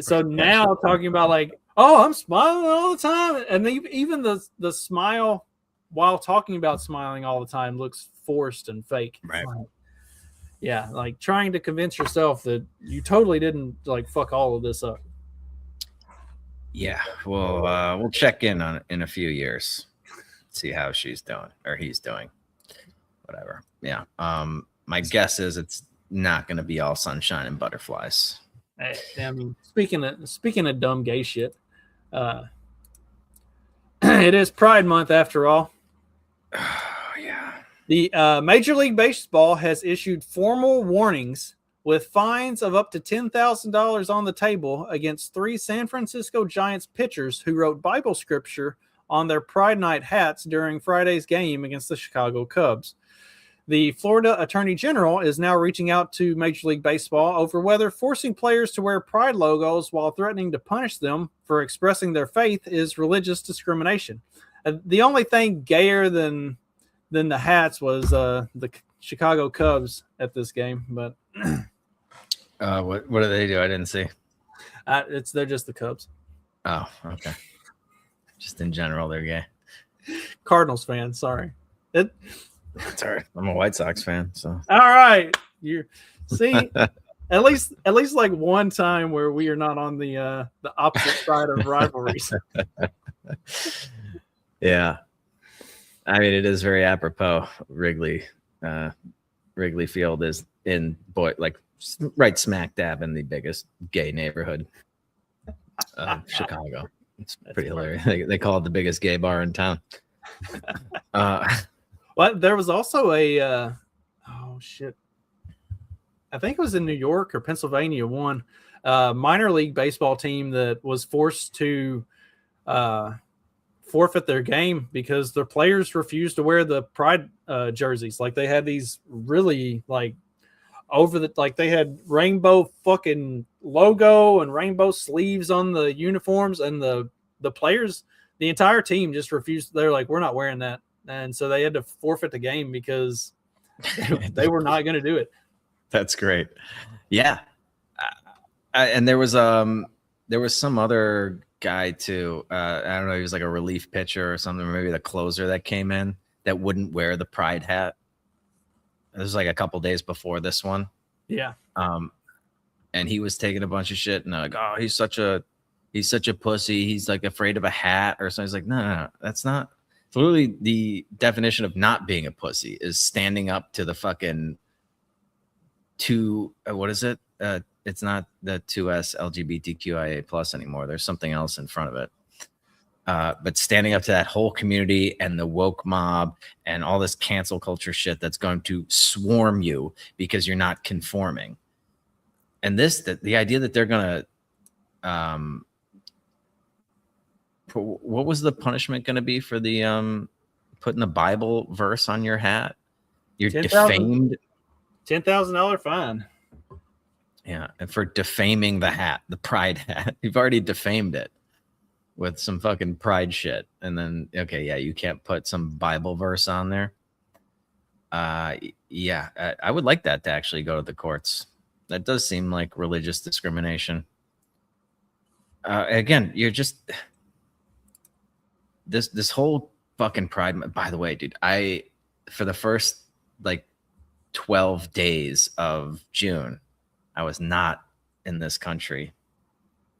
so now talking about like, oh, I'm smiling all the time, and even the smile while talking about smiling all the time looks forced and fake. Right. Yeah, like trying to convince yourself that you totally didn't like fuck all of this up. Yeah, we'll check in on it in a few years, see how she's doing or he's doing, whatever. Yeah. My guess is it's not going to be all sunshine and butterflies. I mean, speaking of dumb gay shit, it is Pride Month after all. Oh, yeah. The Major League Baseball has issued formal warnings with fines of up to $10,000 on the table against 3 San Francisco Giants pitchers who wrote Bible scripture on their Pride Night hats during Friday's game against the Chicago Cubs. The Florida Attorney General is now reaching out to Major League Baseball over whether forcing players to wear Pride logos while threatening to punish them for expressing their faith is religious discrimination. The only thing gayer than the hats was the Chicago Cubs at this game, but what do they do? I didn't see. They're just the Cubs. Oh, okay. Just in general, they're gay. Cardinals fan, sorry. It's all right. I'm a White Sox fan, so. All right, you see, at least like one time where we are not on the opposite side of rivalries. Yeah, I mean, it is very apropos. Wrigley Field is right smack dab in the biggest gay neighborhood of Chicago. It's pretty hilarious. They call it the biggest gay bar in town. Well, there was also a I think it was in New York or Pennsylvania, one minor league baseball team that was forced to forfeit their game because their players refused to wear the Pride jerseys. Like they had these really like they had rainbow fucking logo and rainbow sleeves on the uniforms, and the players, the entire team just refused. They're like, we're not wearing that. And so they had to forfeit the game because they were not going to do it. That's great. Yeah. And there was some other guy too. I don't know. He was like a relief pitcher or something, or maybe the closer that came in that wouldn't wear the Pride hat. This was like a couple days before this one. Yeah. And he was taking a bunch of shit and like, oh, he's such a pussy. He's like afraid of a hat or something. He's like, no, that's not. It's literally the definition of not being a pussy is standing up to the fucking what is it? It's not the 2S LGBTQIA plus anymore. There's something else in front of it. But standing up to that whole community and the woke mob and all this cancel culture shit that's going to swarm you because you're not conforming. And the idea that they're going to, what was the punishment going to be for the putting the Bible verse on your hat? You're defamed. $10,000 fine. Yeah, and for defaming the hat, the Pride hat, you've already defamed it with some fucking Pride shit, and then you can't put some Bible verse on there. I would like that to actually go to the courts. That does seem like religious discrimination. Again, you're just. This whole fucking Pride. By the way, dude, for the first 12 days of June, I was not in this country,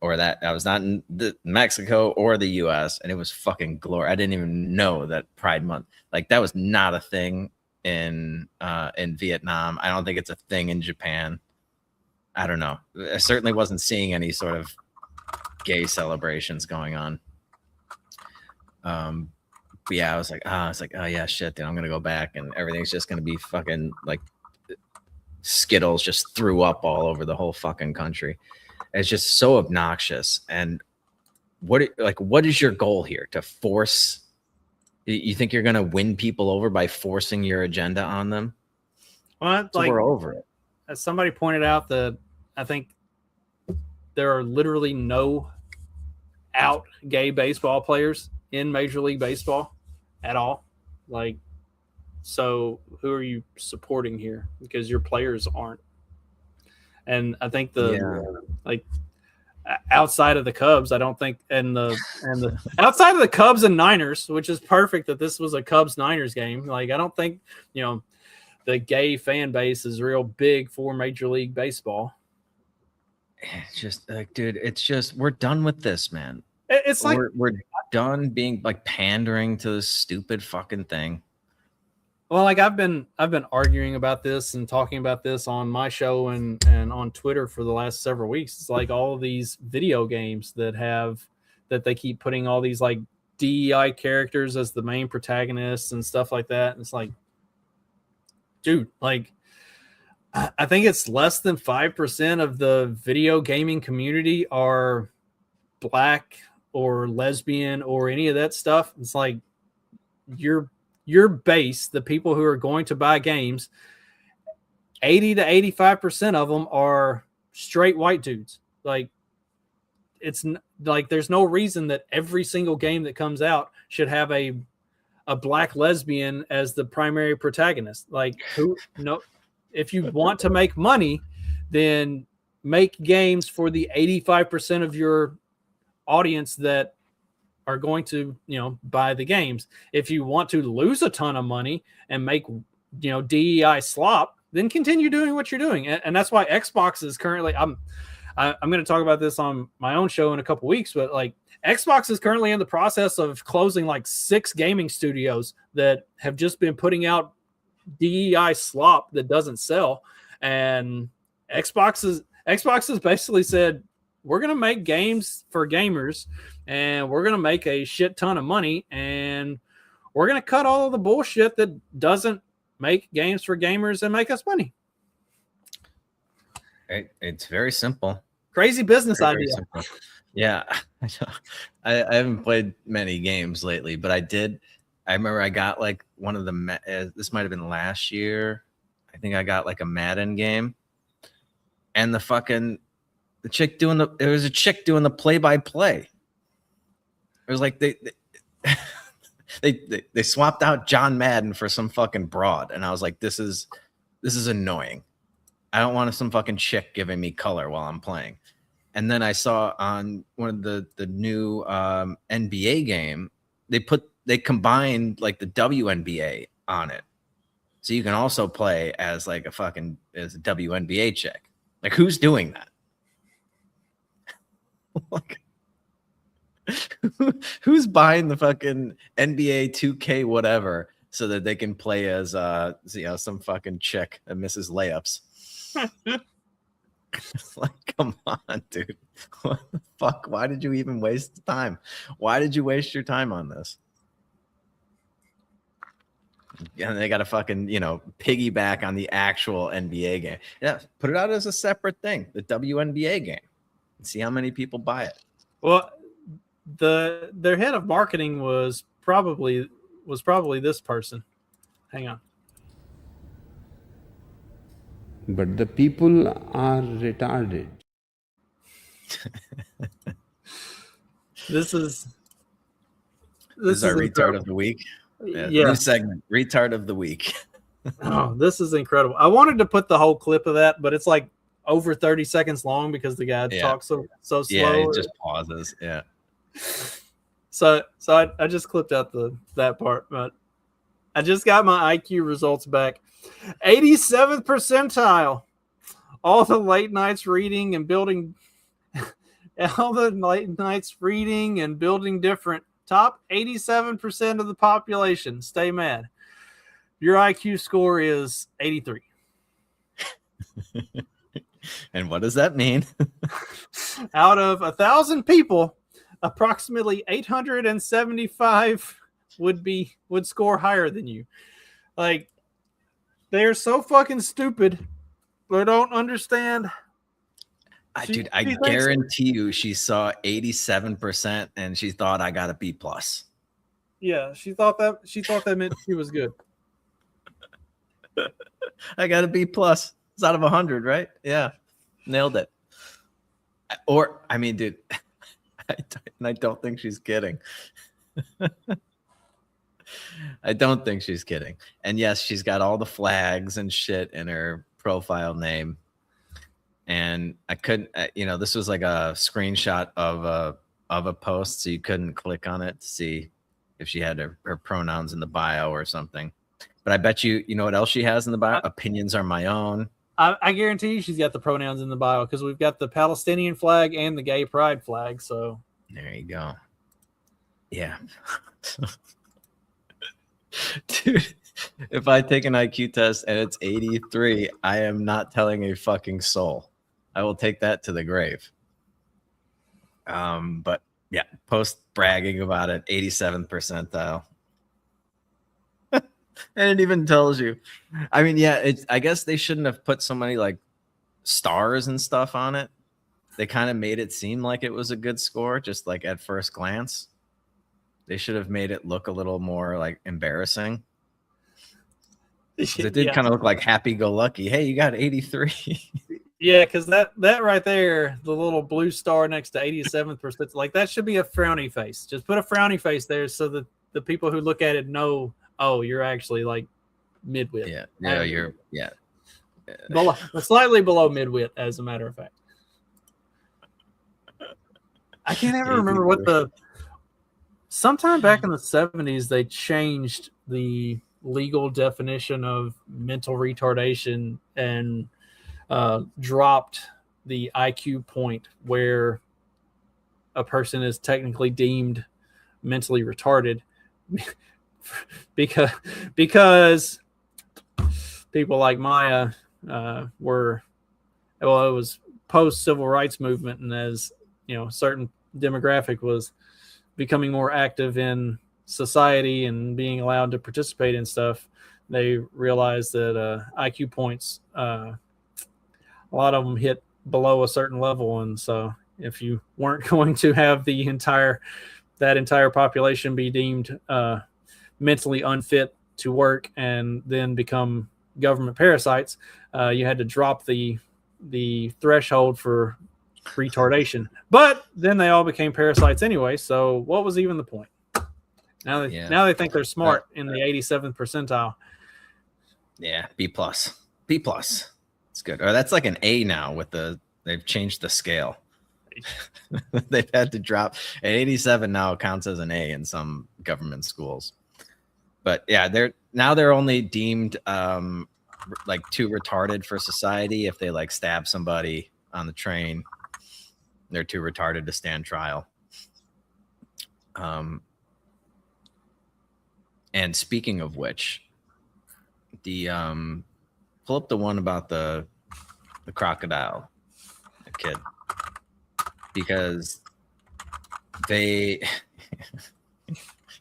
or that I was not in Mexico or the U.S., and it was fucking glory. I didn't even know that Pride Month, that was not a thing in Vietnam. I don't think it's a thing in Japan. I don't know. I certainly wasn't seeing any sort of gay celebrations going on. But yeah, I was like, oh yeah, shit, dude, I'm gonna go back and everything's just gonna be fucking Skittles just threw up all over the whole fucking country. It's just so obnoxious. And what is your goal here? To force? You think you're gonna win people over by forcing your agenda on them? Well, So we're over it. As somebody pointed out, that I think there are literally no out gay baseball players in Major League Baseball at all. Like, so who are you supporting here? Because your players aren't. And I think outside of the Cubs, I don't think, and the outside of the Cubs and Niners, which is perfect that this was a Cubs Niners game. Like, I don't think, the gay fan base is real big for Major League Baseball. It's just like, dude, it's just, we're done with this, man. It's like we're done being like pandering to this stupid fucking thing. Well, like I've been arguing about this and talking about this on my show and on Twitter for the last several weeks. It's like all of these video games that they keep putting all these like DEI characters as the main protagonists and stuff like that. And it's like, dude, like I think it's less than 5% of the video gaming community are black or lesbian or any of that stuff. It's like your base, the people who are going to buy games, 80 to 85% of them are straight white dudes. Like, it's like there's no reason that every single game that comes out should have a black lesbian as the primary protagonist. Like, if you want to make money, then make games for the 85% of your audience that are going to, buy the games. If you want to lose a ton of money and make, DEI slop, then continue doing what you're doing. And that's why Xbox is currently, I'm going to talk about this on my own show in a couple weeks, but like Xbox is currently in the process of closing like 6 gaming studios that have just been putting out DEI slop that doesn't sell. And Xbox has basically said, we're going to make games for gamers and we're going to make a shit ton of money and we're going to cut all of the bullshit that doesn't make games for gamers and make us money. It's very simple. Crazy business Very idea. simple. Yeah. I haven't played many games lately, but I remember I got like one of the, this might've been last year. I think I got like a Madden game and there was a chick doing the play-by-play. It was like they swapped out John Madden for some fucking broad, and I was like, this is annoying. I don't want some fucking chick giving me color while I'm playing. And then I saw on one of the new NBA game, they combined like the WNBA on it, so you can also play as like as a WNBA chick. Like, who's doing that? Like, who's buying the fucking NBA 2K whatever so that they can play as some fucking chick that misses layups? Like, come on, dude. What the fuck? Why did you even waste the time? Why did you waste your time on this? And they got to fucking, piggyback on the actual NBA game. Yeah, put it out as a separate thing, the WNBA game. See how many people buy it. Well, their head of marketing was probably this person. Hang on. But the people are retarded. This is our retard of the week. Yeah. New segment, retard of the week. Oh, this is incredible. I wanted to put the whole clip of that, but it's like over 30 seconds long because the guy talks so slow. Yeah, it just pauses. Yeah. So I just clipped out that part, but I just got my IQ results back. 87th percentile. All the late nights reading and building different. Top 87% of the population. Stay mad. Your IQ score is 83. And what does that mean? Out of 1,000 people, approximately 875 would score higher than you. Like, they're so fucking stupid. They don't understand. Dude, I guarantee you she saw 87% and she thought I got a B+. Yeah, she thought that meant she was good. I got a B plus. It's out of 100, right? Yeah, nailed it. Or I mean, dude, I don't think she's kidding. I don't think she's kidding. And yes, she's got all the flags and shit in her profile name. And I couldn't, this was like a screenshot of a post, so you couldn't click on it to see if she had her pronouns in the bio or something. But I bet you know what else she has in the bio? Opinions are my own. I guarantee you she's got the pronouns in the bio because we've got the Palestinian flag and the gay pride flag. So there you go. Yeah. Dude, if I take an IQ test and it's 83, I am not telling a fucking soul. I will take that to the grave. But yeah, post bragging about it, 87th percentile. And it even tells you. I mean, yeah, I guess they shouldn't have put so many like stars and stuff on it. They kind of made it seem like it was a good score, just like at first glance. They should have made it look a little more like embarrassing. It did kind of look like happy-go-lucky. Hey, you got 83. Yeah, because that right there, the little blue star next to 87th percent, like that should be a frowny face. Just put a frowny face there so that the people who look at it know, oh, you're actually like midwit. Yeah, you're below, slightly below midwit, as a matter of fact. I can't ever remember what sometime back in the 70s they changed the legal definition of mental retardation and dropped the IQ point where a person is technically deemed mentally retarded because people like Maya were, well, it was post civil rights movement, and as you know, certain demographic was becoming more active in society and being allowed to participate in stuff, they realized that IQ points, a lot of them hit below a certain level, and so if you weren't going to have that entire population be deemed mentally unfit to work and then become government parasites, you had to drop the threshold for retardation. But then they all became parasites anyway, so what was even the point? Now they think they're smart in the 87th percentile. Yeah, B plus. It's good. Or that's like an A now they've changed the scale. They've had to drop an 87 now counts as an A in some government schools. But yeah, they're only deemed like too retarded for society if they like stab somebody on the train. They're too retarded to stand trial. And speaking of which, pull up the one about the crocodile, the kid, because they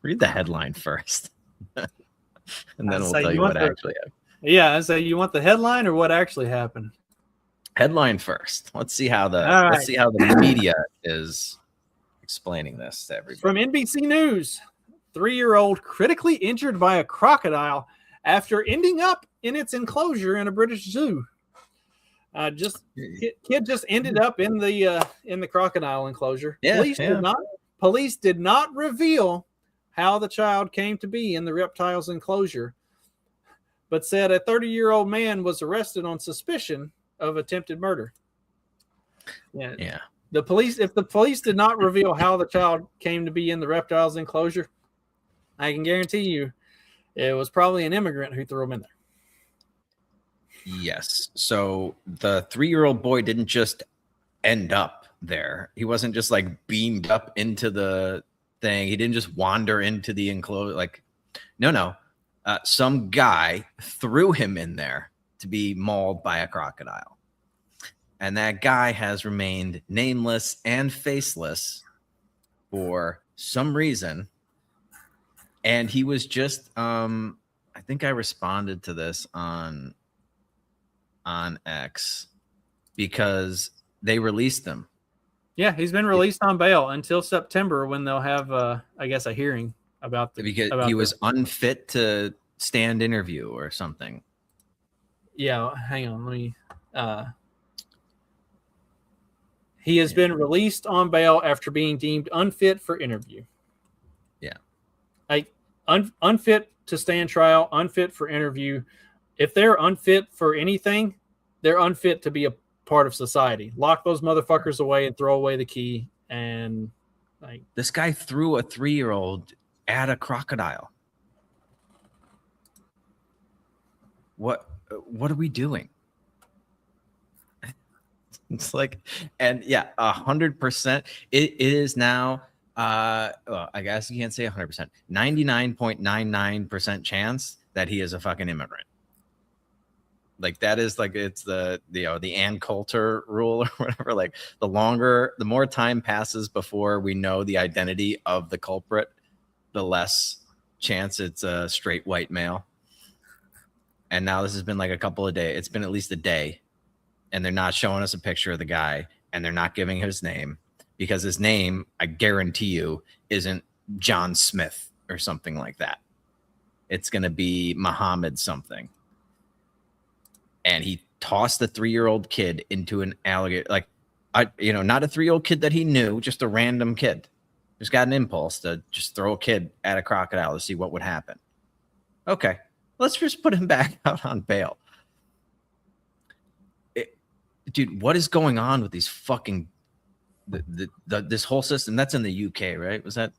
read the headline first, and then we'll tell you what actually happened. Yeah, I say, you want the headline or what actually happened? Headline first. Let's see how the media is explaining this to everybody. From NBC News, 3-year-old critically injured by a crocodile after ending up in its enclosure in a British zoo. Kid just ended up in the crocodile enclosure. Police did not reveal how the child came to be in the reptile's enclosure, but said a 30-year-old man was arrested on suspicion of attempted murder. Yeah. If the police did not reveal how the child came to be in the reptile's enclosure, I can guarantee you it was probably an immigrant who threw him in there. Yes. So the 3-year-old boy didn't just end up there. He wasn't just like beamed up into the thing. He didn't just wander into the enclosure. Like, no. Some guy threw him in there to be mauled by a crocodile. And that guy has remained nameless and faceless for some reason. And he was just, I think I responded to this on X because they released him. Yeah, he's been released on bail until September when they'll have, I guess, a hearing about he was unfit to stand interview or something. Yeah, hang on. Let me. He has been released on bail after being deemed unfit for interview. Yeah. Like unfit to stand trial, unfit for interview. If they're unfit for anything, they're unfit to be a part of society. Lock those motherfuckers away and throw away the key. And like this guy threw a 3-year-old at a crocodile. What are we doing? It's like, and yeah, 100%. It is now. Well, I guess you can't say 100%. 99.99% chance that he is a fucking immigrant. Like that is like it's the Ann Coulter rule or whatever. Like the more time passes before we know the identity of the culprit, the less chance it's a straight white male. And now this has been like a couple of days. It's been at least a day. And they're not showing us a picture of the guy, and they're not giving his name, because his name, I guarantee you, isn't John Smith or something like that. It's going to be Muhammad something. And he tossed the 3-year-old kid into an alligator. Like, not a 3-year-old kid that he knew, just a random kid. Just got an impulse to just throw a kid at a crocodile to see what would happen. Okay, let's just put him back out on bail. Dude, what is going on with these fucking this whole system? That's in the UK, right? Was that?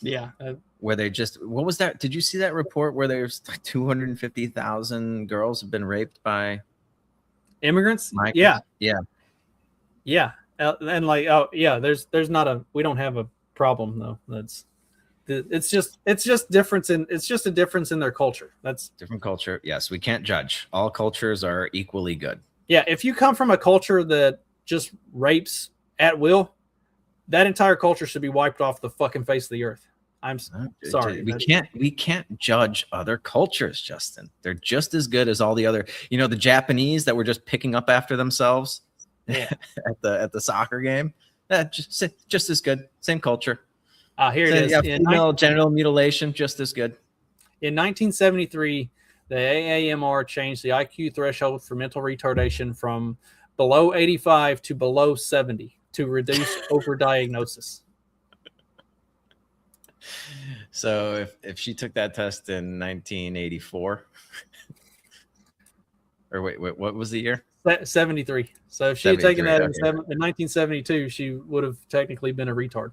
Yeah. Where they just, what was that? Did you see that report where there's like 250,000 girls have been raped by immigrants? Migrants? Yeah. And like, oh yeah, there's not we don't have a problem though. It's just a difference in their culture. That's different culture. Yes, we can't judge. All cultures are equally good. Yeah, if you come from a culture that just rapes at will, that entire culture should be wiped off the fucking face of the earth. I'm sorry. We can't judge other cultures, Justin. They're just as good as all the other. The Japanese that were just picking up after themselves at the soccer game. Just as good. Same culture. Here it is. Yeah, female genital mutilation, just as good. In 1973. The AAMR changed the IQ threshold for mental retardation from below 85 to below 70 to reduce overdiagnosis. So if she took that test in 1984, or wait, what was the year? 73. So if she had taken that in 1972, she would have technically been a retard.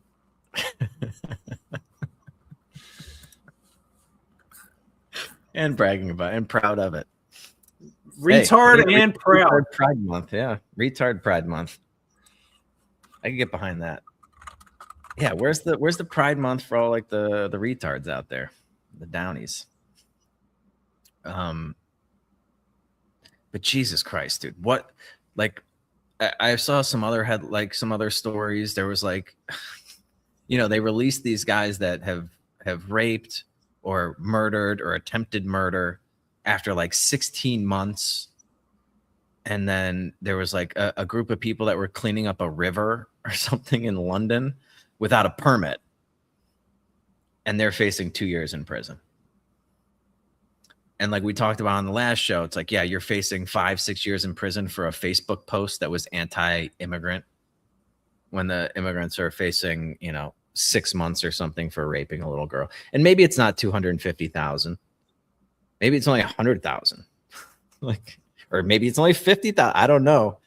And bragging about it and proud of it. Retard and proud. Retard Pride Month, yeah. Retard Pride Month. I can get behind that. Yeah, where's the Pride Month for all like the retards out there, the Downies? But Jesus Christ, dude, what? Like, I saw some other stories. There was like, they released these guys that have raped or murdered or attempted murder after like 16 months. And then there was like a group of people that were cleaning up a river or something in London without a permit. And they're facing 2 years in prison. And like we talked about on the last show, it's like, yeah, you're facing 5-6 years in prison for a Facebook post that was anti-immigrant, when the immigrants are facing, 6 months or something for raping a little girl. And maybe it's not 250,000. Maybe it's only 100,000. Like, or maybe it's only 50,000. I don't know.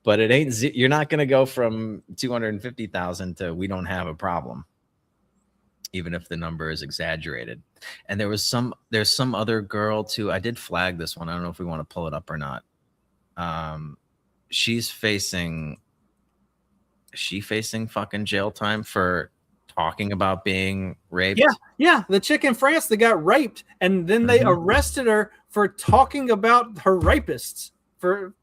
But it ain't, you're not going to go from 250,000 to we don't have a problem, even if the number is exaggerated. And there's some other girl too. I did flag this one. I don't know if we want to pull it up or not. She's facing fucking jail time for talking about being raped. Yeah. The chick in France that got raped, and then they arrested her for talking about her rapists, for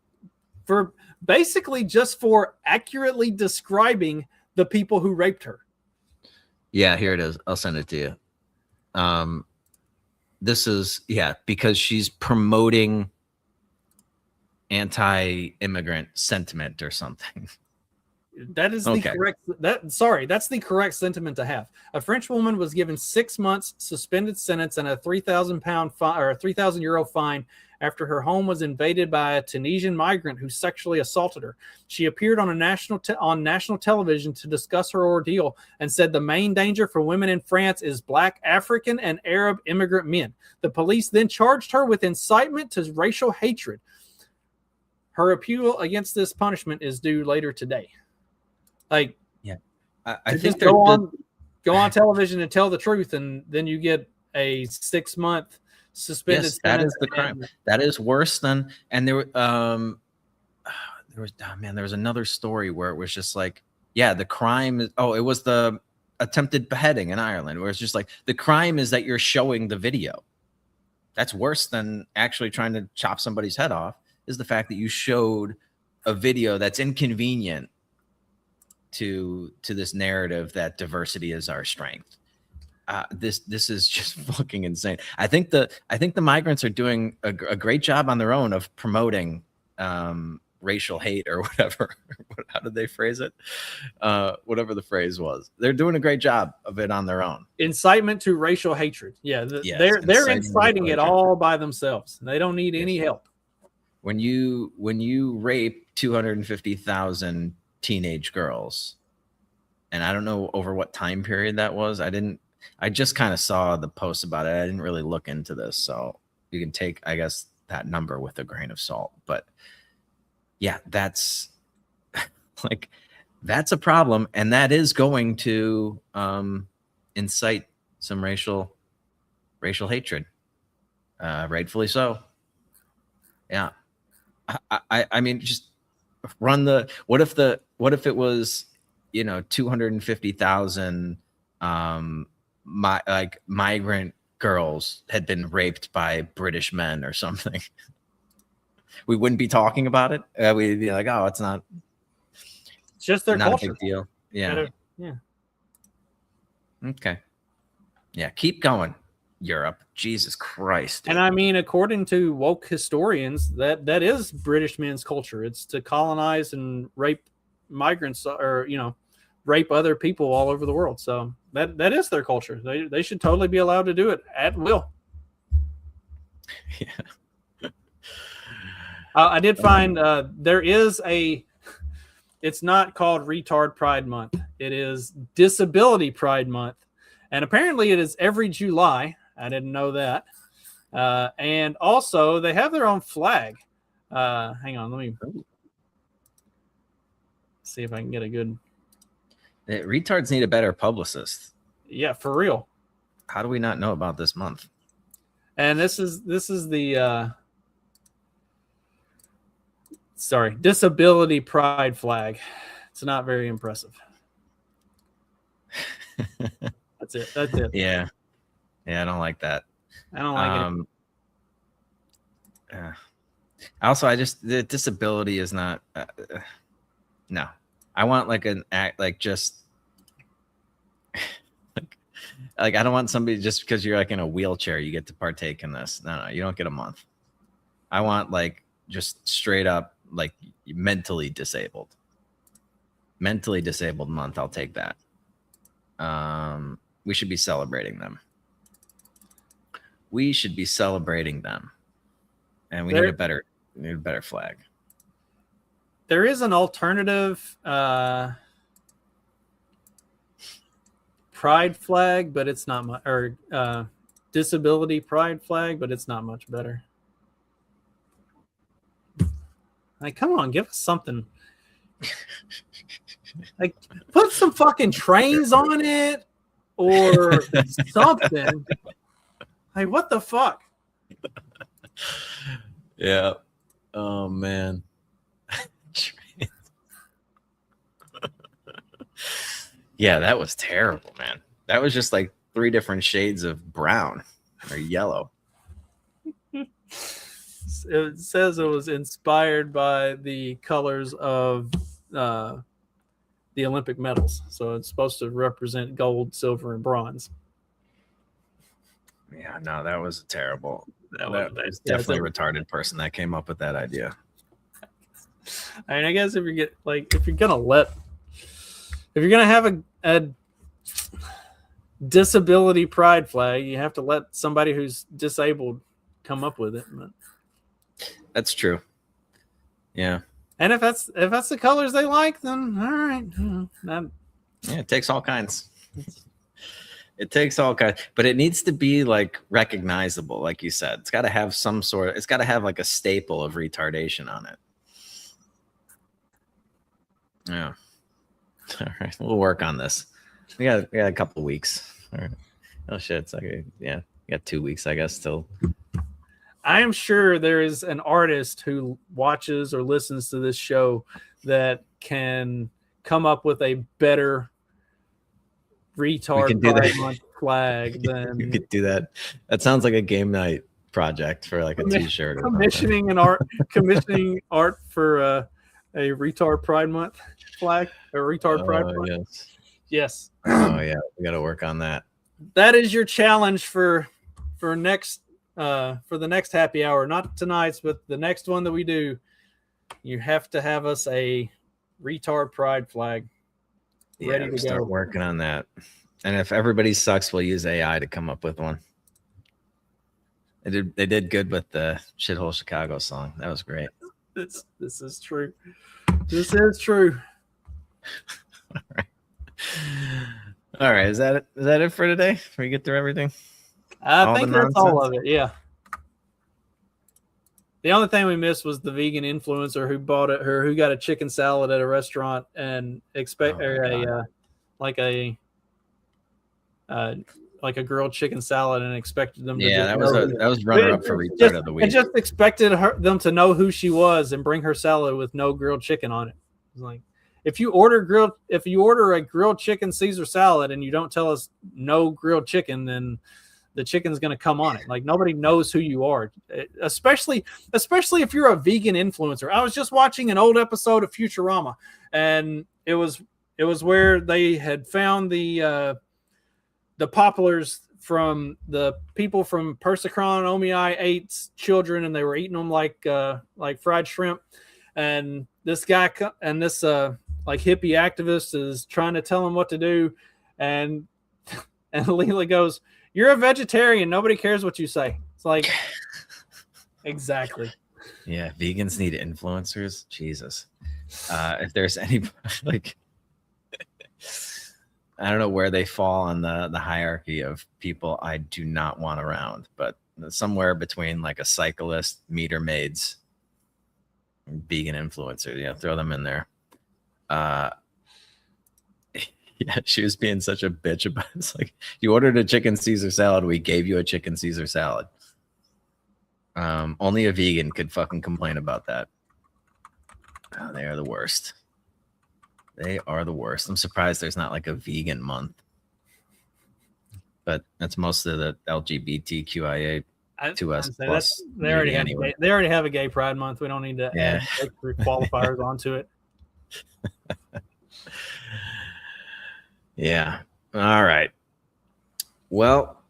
basically just for accurately describing the people who raped her. Yeah, here it is. I'll send it to you. This is, because she's promoting anti-immigrant sentiment or something. That is the correct. That's the correct sentiment to have. A French woman was given 6 months suspended sentence and a 3,000 pound fine or a 3,000 euro fine after her home was invaded by a Tunisian migrant who sexually assaulted her. She appeared on national television to discuss her ordeal and said the main danger for women in France is Black, African, and Arab immigrant men. The police then charged her with incitement to racial hatred. Her appeal against this punishment is due later today. Like, yeah, I think go on television and tell the truth, and then you get a 6-month suspended. Yes, that is the crime. That is worse than. And there was another story where it was just like, yeah, the crime is. Oh, it was the attempted beheading in Ireland, where it's just like the crime is that you're showing the video. That's worse than actually trying to chop somebody's head off. Is the fact that you showed a video that's inconvenient to this narrative that diversity is our strength. This is just fucking insane. I think the migrants are doing a great job on their own of promoting racial hate or whatever. How did they phrase it? Whatever the phrase was, they're doing a great job of it on their own. Incitement to racial hatred. Yeah, they're inciting it all by themselves. They don't need any help. When you rape 250,000 teenage girls, and I don't know over what time period that was. I just kind of saw the post about it. I didn't really look into this, so you can take, I guess, that number with a grain of salt. But yeah, that's like, that's a problem, and that is going to incite some racial hatred, rightfully so. Yeah. I mean, just run the. What if it was, 250,000 migrant girls had been raped by British men or something? We wouldn't be talking about it. We'd be like, oh, it's not. It's just their not culture. a big deal. Yeah. Yeah. Okay. Yeah. Keep going, Europe. Jesus Christ. Dude. And I mean, according to woke historians, that is British men's culture. It's to colonize and rape migrants, or rape other people all over the world. So that is their culture. They should totally be allowed to do it at will. Yeah. I did find there is it's not called Retard Pride Month. It is Disability Pride Month. And apparently it is every July. I didn't know that. And also they have their own flag. Hang on, let me see if I can get a good. Retards need a better publicist. Yeah, for real. How do we not know about this month? And this is the Disability Pride flag. It's not very impressive. That's it. Yeah, I don't like that. I don't like it. Also, the disability is not. No, I want like an act, like just like I don't want somebody just because you're like in a wheelchair you get to partake in this. No, you don't get a month. I want like just straight up like mentally disabled month. I'll take that. We should be celebrating them. And we need a better flag. There is an alternative pride flag, but it's not much, or disability pride flag, but it's not much better. Like, come on, give us something. Like, put some fucking trains on it or something. Like, what the fuck? Yeah. Oh man. Yeah, that was terrible, man. That was just like 3 different shades of brown or yellow. It says it was inspired by the colors of the Olympic medals. So it's supposed to represent gold, silver, and bronze. Yeah, no, that was terrible. That was definitely a retarded person that came up with that idea. I mean, I guess if you're gonna have a disability pride flag, you have to let somebody who's disabled come up with it. But That's true. Yeah. And if that's the colors they like, then all right. Yeah, it takes all kinds. It takes all kinds, but it needs to be like recognizable, like you said. It's got to have some sort of, it's got to have like a staple of retardation on it. Yeah. All right, we'll work on this. We got a couple of weeks. All right. Oh shit, it's okay. Yeah, we got 2 weeks, I guess, till. I am sure there is an artist who watches or listens to this show that can come up with a better retard Pride Month flag than you could do that. That sounds like a game night project for like a t-shirt. Commissioning art for a retard Pride Month flag, a retard Pride Month. Yes. Oh yeah, we got to work on that. That is your challenge for the next happy hour, not tonight's, but the next one that we do. You have to have us a retard Pride flag. Ready to start working on that. And if everybody sucks, we'll use AI to come up with one. They did good with the Shithole Chicago song. That was great. This is true. This is true. All right. Is that it for today? Did we get through everything? I think that's all of it. Yeah. The only thing we missed was the vegan influencer who who got a chicken salad at a restaurant and like a grilled chicken salad and expected them to. Yeah, that was runner up for retard of the week. And just expected them to know who she was and bring her salad with no grilled chicken on it. It's like, if you order a grilled chicken Caesar salad and you don't tell us no grilled chicken, then the chicken's going to come on it. Like, nobody knows who you are, especially if you're a vegan influencer. I was just watching an old episode of Futurama, and it was where they had found the poplars from the people from Persicron Omii ate children, and they were eating them like fried shrimp. And this guy and this like hippie activist is trying to tell him what to do, and Leela goes, "You're a vegetarian. Nobody cares what you say." It's like, exactly. Yeah, vegans need influencers. Jesus. If there's any like, I don't know where they fall on the hierarchy of people I do not want around, but somewhere between like a cyclist, meter maids, vegan influencers. Throw them in there. Yeah, she was being such a bitch about it. It's like, you ordered a chicken Caesar salad, we gave you a chicken Caesar salad. Only a vegan could fucking complain about that. Oh, they are the worst. They are the worst. I'm surprised there's not like a vegan month. But that's most of the LGBTQIA 2S plus. They already have a gay pride month. We don't need to add extra qualifiers onto it. Yeah. All right. Well,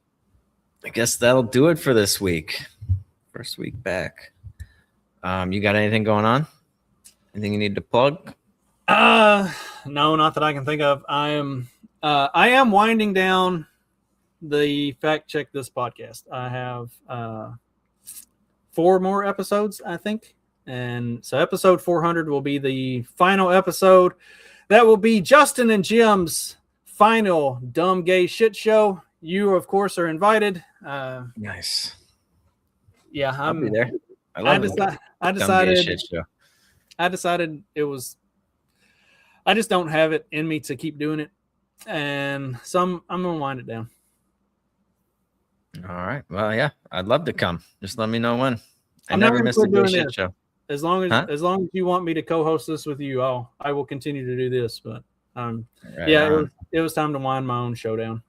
I guess that'll do it for this week. First week back. You got anything going on? Anything you need to plug? No, not that I can think of. I am winding down the Fact Check This podcast. I have 4 more episodes, I think. And so episode 400 will be the final episode. That will be Justin and Jim's final dumb gay shit show. You, of course, are invited. Nice. Yeah, I'll be there. I decided it was. I just don't have it in me to keep doing it, and so I'm gonna wind it down. All right. Well, yeah, I'd love to come. Just let me know when. I I'm never missed a gay shit show. As long as you want me to co-host this with you, I will continue to do this. But it was time to wind my own show down.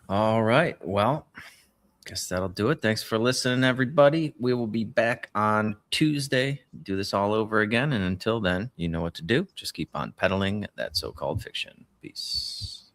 All right. Well, guess that'll do it. Thanks for listening, everybody. We will be back on Tuesday. Do this all over again. And until then, you know what to do. Just keep on peddling that so-called fiction. Peace.